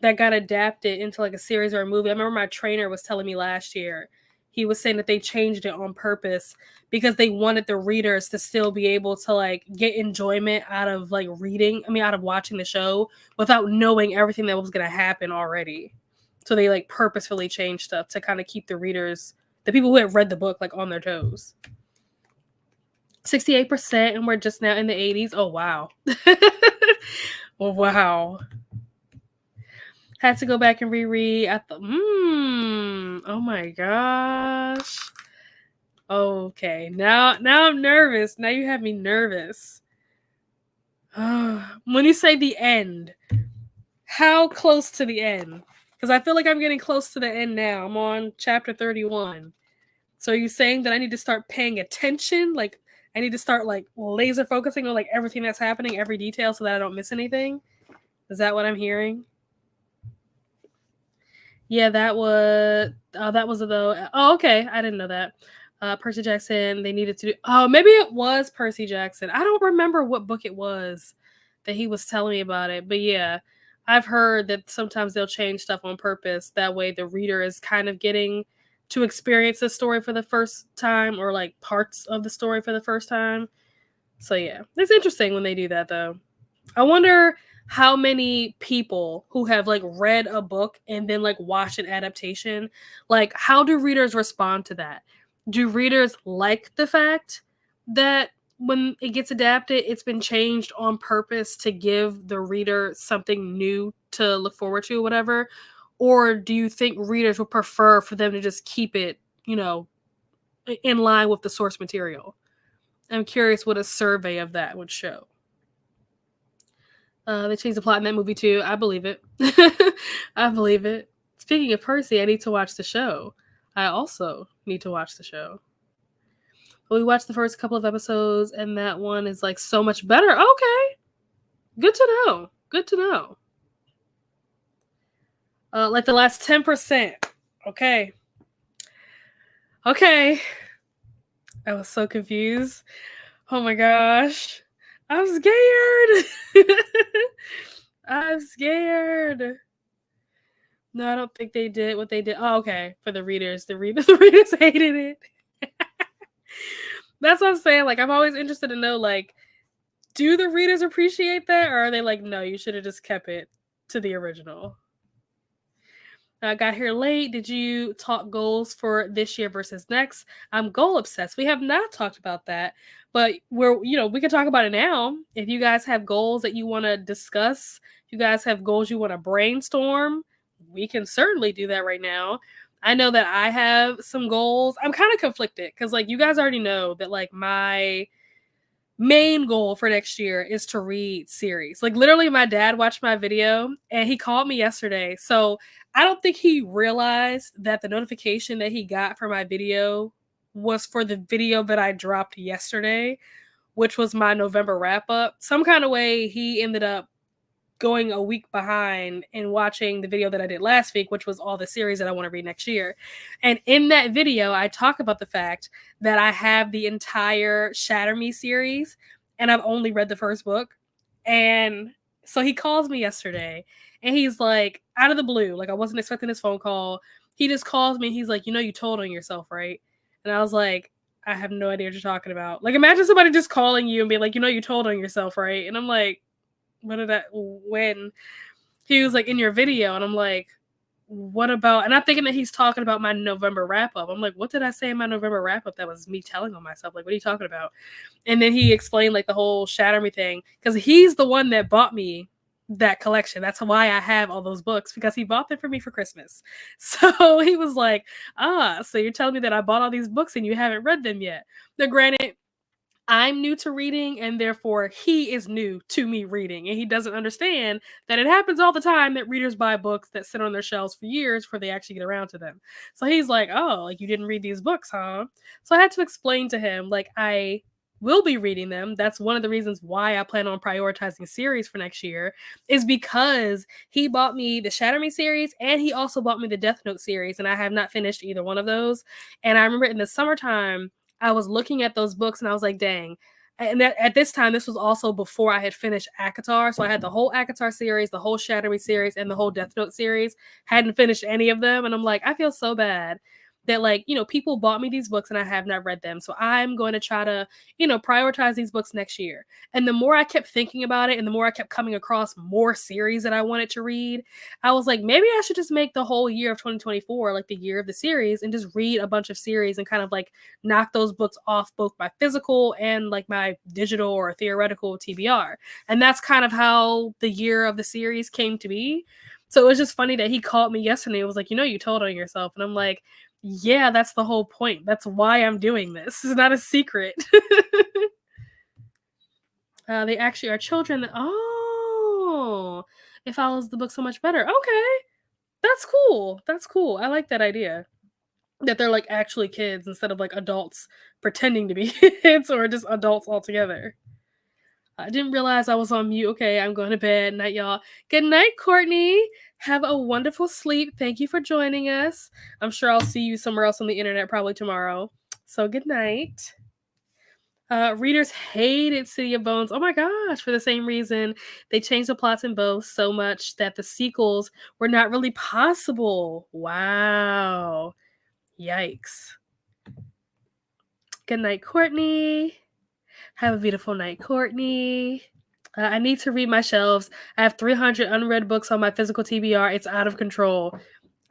that got adapted into like a series or a movie. I remember my trainer was telling me last year, he was saying that they changed it on purpose because they wanted the readers to still be able to like get enjoyment out of like out of watching the show without knowing everything that was going to happen already. So they like purposefully changed stuff to kind of keep the readers, the people who had read the book, like on their toes. 68%, and we're just now in the 80s. Oh, wow. Wow. Had to go back and reread. I thought, oh my gosh. Okay, now I'm nervous. Now you have me nervous. When you say the end, how close to the end? Because I feel like I'm getting close to the end now. I'm on chapter 31. So are you saying that I need to start paying attention? Like I need to start like laser focusing on like everything that's happening, every detail, so that I don't miss anything? Is that what I'm hearing? Yeah, that was though. Oh, okay. I didn't know that. Percy Jackson, they needed to do. Oh, maybe it was Percy Jackson. I don't remember what book it was that he was telling me about it. But yeah, I've heard that sometimes they'll change stuff on purpose. That way the reader is kind of getting to experience the story for the first time, or like parts of the story for the first time. So yeah, it's interesting when they do that though. I wonder how many people who have like read a book and then like watched an adaptation, like how do readers respond to that? Do readers like the fact that when it gets adapted, it's been changed on purpose to give the reader something new to look forward to, whatever? Or do you think readers would prefer for them to just keep it, in line with the source material? I'm curious what a survey of that would show. They changed the plot in that movie too. I believe it. I believe it. Speaking of Percy, I need to watch the show. I also need to watch the show. But we watched the first couple of episodes, and that one is like so much better. Okay. Good to know. Good to know. Like the last 10%. Okay. Okay. I was so confused. Oh my gosh. I'm scared. I'm scared. No, I don't think they did what they did. Oh, okay. For the readers. The readers hated it. That's what I'm saying. Like, I'm always interested to know, like, do the readers appreciate that? Or are they like, no, you should have just kept it to the original? I got here late. Did you talk goals for this year versus next? I'm goal obsessed. We have not talked about that, but we can talk about it now. If you guys have goals that you want to discuss, if you guys have goals you want to brainstorm, we can certainly do that right now. I know that I have some goals. I'm kind of conflicted because like you guys already know that like my main goal for next year is to read series. Like literally my dad watched my video and he called me yesterday. So I don't think he realized that the notification that he got for my video was for the video that I dropped yesterday, which was my November wrap up. Some kind of way he ended up going a week behind and watching the video that I did last week, which was all the series that I want to read next year. And in that video, I talk about the fact that I have the entire Shatter Me series and I've only read the first book. And so he calls me yesterday and he's like, out of the blue, like I wasn't expecting this phone call. He just calls me and he's like, you told on yourself, right? And I was like, I have no idea what you're talking about. Like, imagine somebody just calling you and being like, you told on yourself, right? And I'm like, when he was like in your video, and I'm like, what about? And I'm thinking that he's talking about my November wrap up. I'm like, what did I say in my November wrap up that was me telling on myself? Like, what are you talking about? And then he explained like the whole Shatter Me thing because he's the one that bought me that collection. That's why I have all those books, because he bought them for me for Christmas. So he was like, "Ah, so you're telling me that I bought all these books and you haven't read them yet?" Now, granted, I'm new to reading, and therefore he is new to me reading, and he doesn't understand that it happens all the time that readers buy books that sit on their shelves for years before they actually get around to them. So he's like, "Oh, like you didn't read these books, huh?" So I had to explain to him, like, I will be reading them. That's one of the reasons why I plan on prioritizing series for next year, is because he bought me the Shatter Me series and he also bought me the Death Note series, and I have not finished either one of those. And I remember in the summertime I was looking at those books and I was like, dang. And at this time, this was also before I had finished ACOTAR. So I had the whole ACOTAR series, the whole Shadowy series, and the whole Death Note series. Hadn't finished any of them. And I'm like, I feel so bad that, like, people bought me these books and I have not read them. So I'm going to try to, prioritize these books next year. And the more I kept thinking about it and the more I kept coming across more series that I wanted to read, I was like, maybe I should just make the whole year of 2024 like the year of the series and just read a bunch of series and kind of like knock those books off both my physical and like my digital or theoretical TBR. And that's kind of how the year of the series came to be. So it was just funny that he called me yesterday and was like, you told on yourself. And I'm like, yeah, that's the whole point. That's why I'm doing this. It's not a secret. They actually are children. Oh, it follows the book so much better. Okay, that's cool. That's cool. I like that idea. That they're like actually kids instead of like adults pretending to be kids or just adults altogether. I didn't realize I was on mute. Okay, I'm going to bed. Night, y'all. Good night, Courtney. Have a wonderful sleep. Thank you for joining us. I'm sure I'll see you somewhere else on the internet probably tomorrow. So good night. Readers hated City of Bones. Oh my gosh, for the same reason. They changed the plots in both so much that the sequels were not really possible. Wow. Yikes. Good night, Courtney. Have a beautiful night, Courtney. I need to read my shelves. I have 300 unread books on my physical TBR. It's out of control.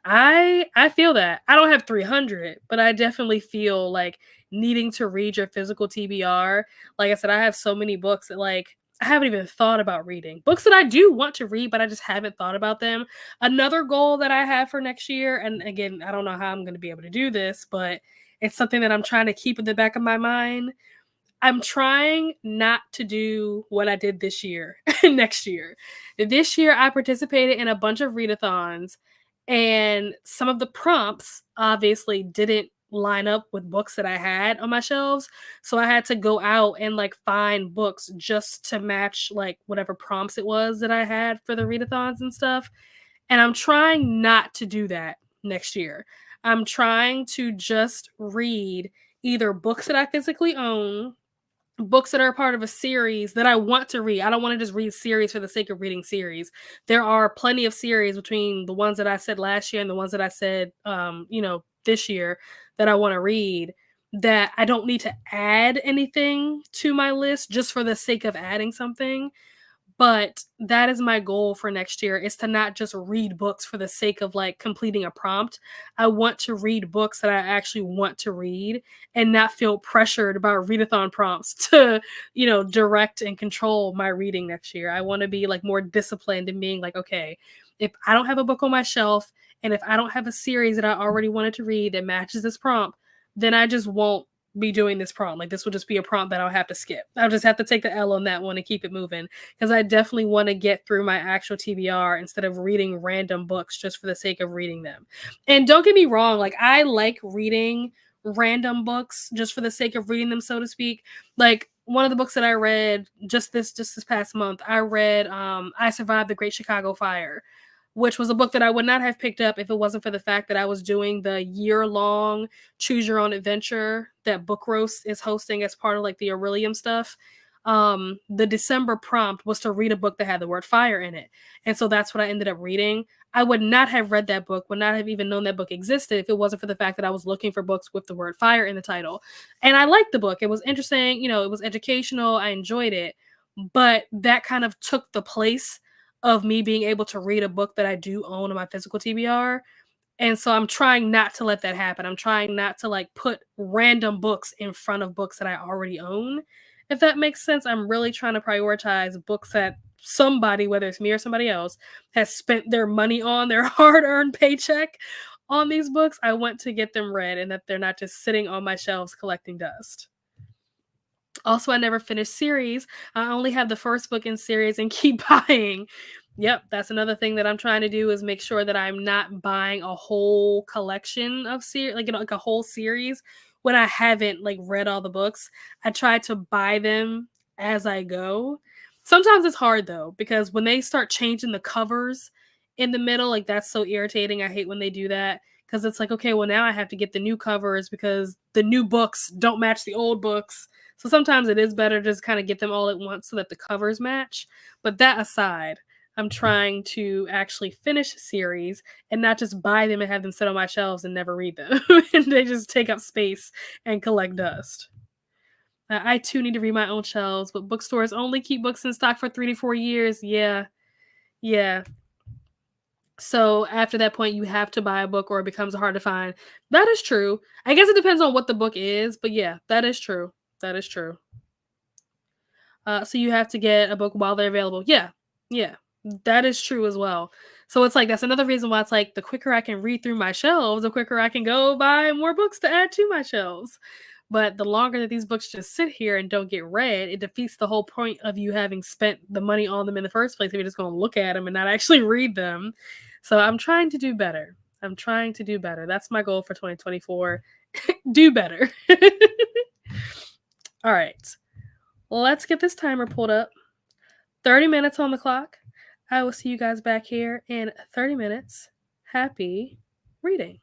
I feel that. I don't have 300, but I definitely feel like needing to read your physical TBR. Like I said, I have so many books that like I haven't even thought about reading. Books that I do want to read, but I just haven't thought about them. Another goal that I have for next year, and again, I don't know how I'm going to be able to do this, but it's something that I'm trying to keep in the back of my mind. I'm trying not to do what I did this year, next year. This year, I participated in a bunch of readathons, and some of the prompts obviously didn't line up with books that I had on my shelves. So I had to go out and like find books just to match like whatever prompts it was that I had for the readathons and stuff. And I'm trying not to do that next year. I'm trying to just read either books that I physically own, books that are part of a series that I want to read. I don't want to just read series for the sake of reading series. There are plenty of series between the ones that I said last year and the ones that I said this year that I want to read, that I don't need to add anything to my list just for the sake of adding something. But that is my goal for next year, is to not just read books for the sake of like completing a prompt. I want to read books that I actually want to read and not feel pressured about readathon prompts to, direct and control my reading next year. I want to be like more disciplined in being like, okay, if I don't have a book on my shelf and if I don't have a series that I already wanted to read that matches this prompt, then I just won't be doing this prompt. Like this will just be a prompt that I'll have to skip. I'll just have to take the L on that one and keep it moving, because I definitely want to get through my actual TBR instead of reading random books just for the sake of reading them. And don't get me wrong, like I like reading random books just for the sake of reading them, so to speak. Like one of the books that I read just this past month, I read I Survived the Great Chicago Fire, which was a book that I would not have picked up if it wasn't for the fact that I was doing the year-long Choose Your Own Adventure that Book Roast is hosting as part of like the Aurelium stuff. The December prompt was to read a book that had the word fire in it. And so that's what I ended up reading. I would not have read that book, would not have even known that book existed if it wasn't for the fact that I was looking for books with the word fire in the title. And I liked the book. It was interesting, it was educational. I enjoyed it. But that kind of took the place of me being able to read a book that I do own on my physical TBR. And so I'm trying not to let that happen. I'm trying not to like put random books in front of books that I already own. If that makes sense, I'm really trying to prioritize books that somebody, whether it's me or somebody else, has spent their money on, their hard-earned paycheck on these books. I want to get them read and that they're not just sitting on my shelves collecting dust. Also, I never finished series. I only have the first book in series and keep buying. Yep, that's another thing that I'm trying to do is make sure that I'm not buying a whole collection of series, like, like a whole series when I haven't like read all the books. I try to buy them as I go. Sometimes it's hard though because when they start changing the covers in the middle, like that's so irritating. I hate when they do that because it's like, okay, well now I have to get the new covers because the new books don't match the old books, so sometimes it is better to just kind of get them all at once so that the covers match. But that aside, I'm trying to actually finish a series and not just buy them and have them sit on my shelves and never read them. And they just take up space and collect dust. I too need to read my own shelves, but bookstores only keep books in stock for 3 to 4 years. Yeah, yeah. So after that point, you have to buy a book or it becomes hard to find. That is true. I guess it depends on what the book is, but yeah, that is true. That is true. So you have to get a book while they're available. Yeah, yeah, that is true as well. So it's like that's another reason why it's like the quicker I can read through my shelves, the quicker I can go buy more books to add to my shelves. But the longer that these books just sit here and don't get read, it defeats the whole point of you having spent the money on them in the first place if you're just going to look at them and not actually read them. So I'm trying to do better. I'm trying to do better. That's my goal for 2024. Do better. All right. Let's get this timer pulled up. 30 minutes on the clock. I will see you guys back here in 30 minutes. Happy reading.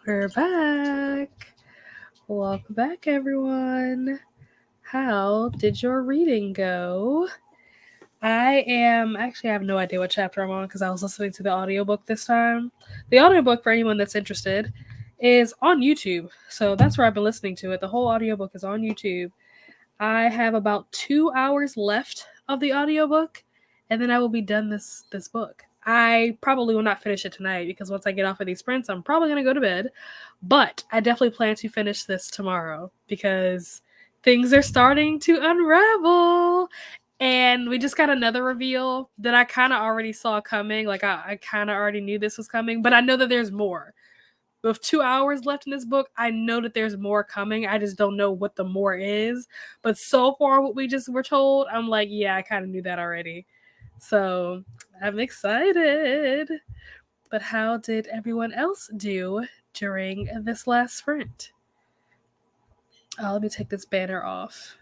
We're back. Welcome back, everyone. How did your reading go? I have no idea what chapter I'm on because I was listening to the audiobook this time. The audiobook, for anyone that's interested, is on YouTube. So that's where I've been listening to it. The whole audiobook is on YouTube. I have about 2 hours left of the audiobook, and then I will be done this book. I probably will not finish it tonight because once I get off of these sprints, I'm probably going to go to bed. But I definitely plan to finish this tomorrow because things are starting to unravel. And we just got another reveal that I kind of already saw coming. Like, I kind of already knew this was coming, but I know that there's more. With 2 hours left in this book, I know that there's more coming. I just don't know what the more is. But so far, what we just were told, I'm like, yeah, I kind of knew that already. So I'm excited. But how did everyone else do during this last sprint? Let me take this banner off.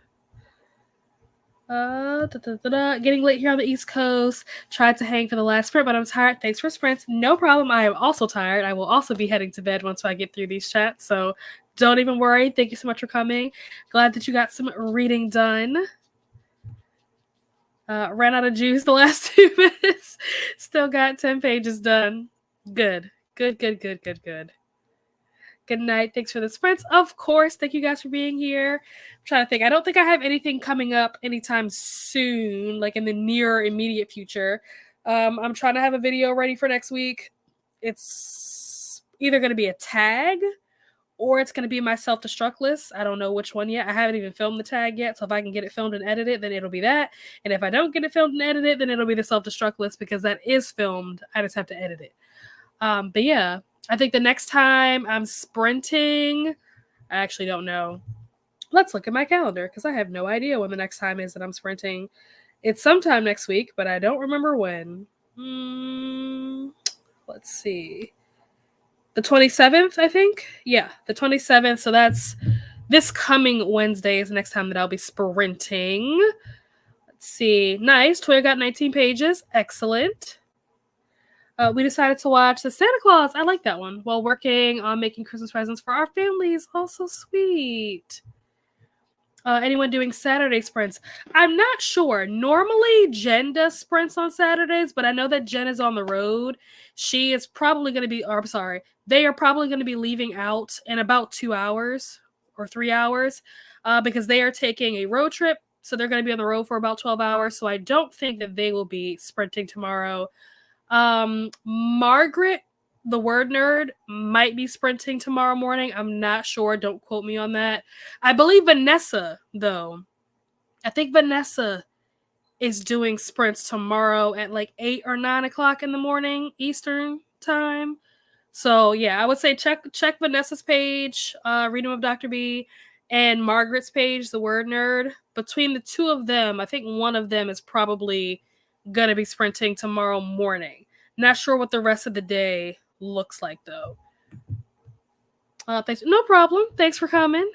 Getting late here on the East Coast. Tried to hang for the last sprint, but I'm tired. Thanks for sprints. No problem. I am also tired. I will also be heading to bed once I get through these chats. So don't even worry. Thank you so much for coming. Glad that you got some reading done. Ran out of juice the last 2 minutes. Still got 10 pages done. Good. Good night. Thanks for the sprints. Of course. Thank you guys for being here. I'm trying to think. I don't think I have anything coming up anytime soon, like in the near immediate future. I'm trying to have a video ready for next week. It's either going to be a tag or it's going to be my self-destruct list. I don't know which one yet. I haven't even filmed the tag yet. So if I can get it filmed and edited, then it'll be that. And if I don't get it filmed and edited, then it'll be the self-destruct list because that is filmed. I just have to edit it. But yeah. I think the next time I'm sprinting, I actually don't know. Let's look at my calendar because I have no idea when the next time is that I'm sprinting. It's sometime next week, but I don't remember when. Let's see. The 27th, I think? Yeah, the 27th. So that's this coming Wednesday is the next time that I'll be sprinting. Let's see. Nice. Toya got 19 pages. Excellent. We decided to watch The Santa Claus. I like that one. While working on making Christmas presents for our families. Also sweet. Anyone doing Saturday sprints? I'm not sure. Normally, Jen does sprints on Saturdays, but I know that Jen is on the road. She is probably going to be, they are probably going to be leaving out in about 2 hours or 3 hours because they are taking a road trip. So they're going to be on the road for about 12 hours. So I don't think that they will be sprinting tomorrow. Margaret, the word nerd, might be sprinting tomorrow morning. I'm not sure. Don't quote me on that. I believe Vanessa, though. I think Vanessa is doing sprints tomorrow at like 8 or 9 o'clock in the morning Eastern time. So yeah, I would say check Vanessa's page, Reading with Dr. B, and Margaret's page, the word nerd. Between the two of them, I think one of them is probably gonna be sprinting tomorrow morning. Not sure what the rest of the day looks like though. Thanks. No problem. Thanks for coming.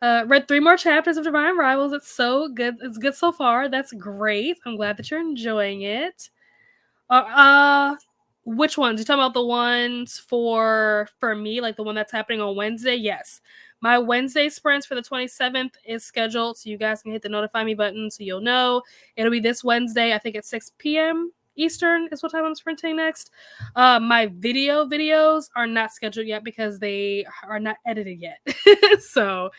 Read 3 more chapters of Divine Rivals. It's so good. It's good so far. That's great. I'm glad that you're enjoying it. Which ones? You talking about the ones for me, like the one that's happening on Wednesday? Yes. My Wednesday sprints for the 27th is scheduled, so you guys can hit the notify me button so you'll know. It'll be this Wednesday, I think at 6 p.m. Eastern is what time I'm sprinting next. My videos are not scheduled yet because they are not edited yet. So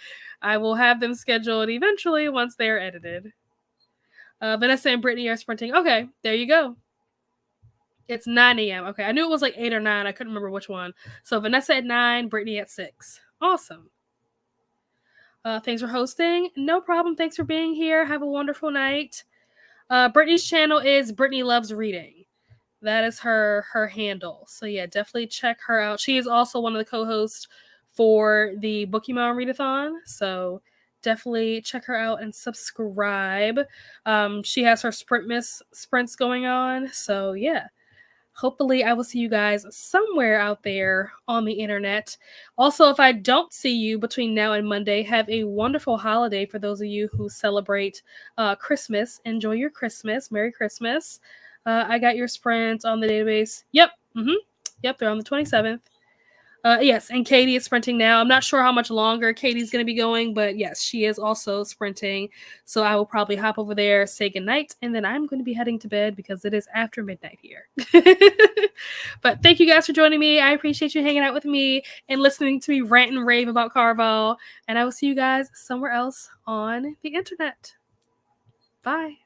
I will have them scheduled eventually once they're edited. Vanessa and Brittany are sprinting. Okay, there you go. It's 9 a.m. Okay, I knew it was like 8 or 9. I couldn't remember which one. So Vanessa at 9, Brittany at 6. Awesome. Thanks for hosting. No problem. Thanks for being here. Have a wonderful night. Brittany's channel is Brittany Loves Reading. That is her handle. So yeah, definitely check her out. She is also one of the co-hosts for the BOOKEMON Readathon. So definitely check her out and subscribe. She has her sprints going on. So yeah. Hopefully, I will see you guys somewhere out there on the internet. Also, if I don't see you between now and Monday, have a wonderful holiday for those of you who celebrate Christmas. Enjoy your Christmas. Merry Christmas. I got your sprints on the database. Yep. Yep, they're on the 27th. Yes, and Katie is sprinting now. I'm not sure how much longer Katie's going to be going, but yes, she is also sprinting. So I will probably hop over there, say goodnight, and then I'm going to be heading to bed because it is after midnight here. But thank you guys for joining me. I appreciate you hanging out with me and listening to me rant and rave about Carvel. And I will see you guys somewhere else on the internet. Bye.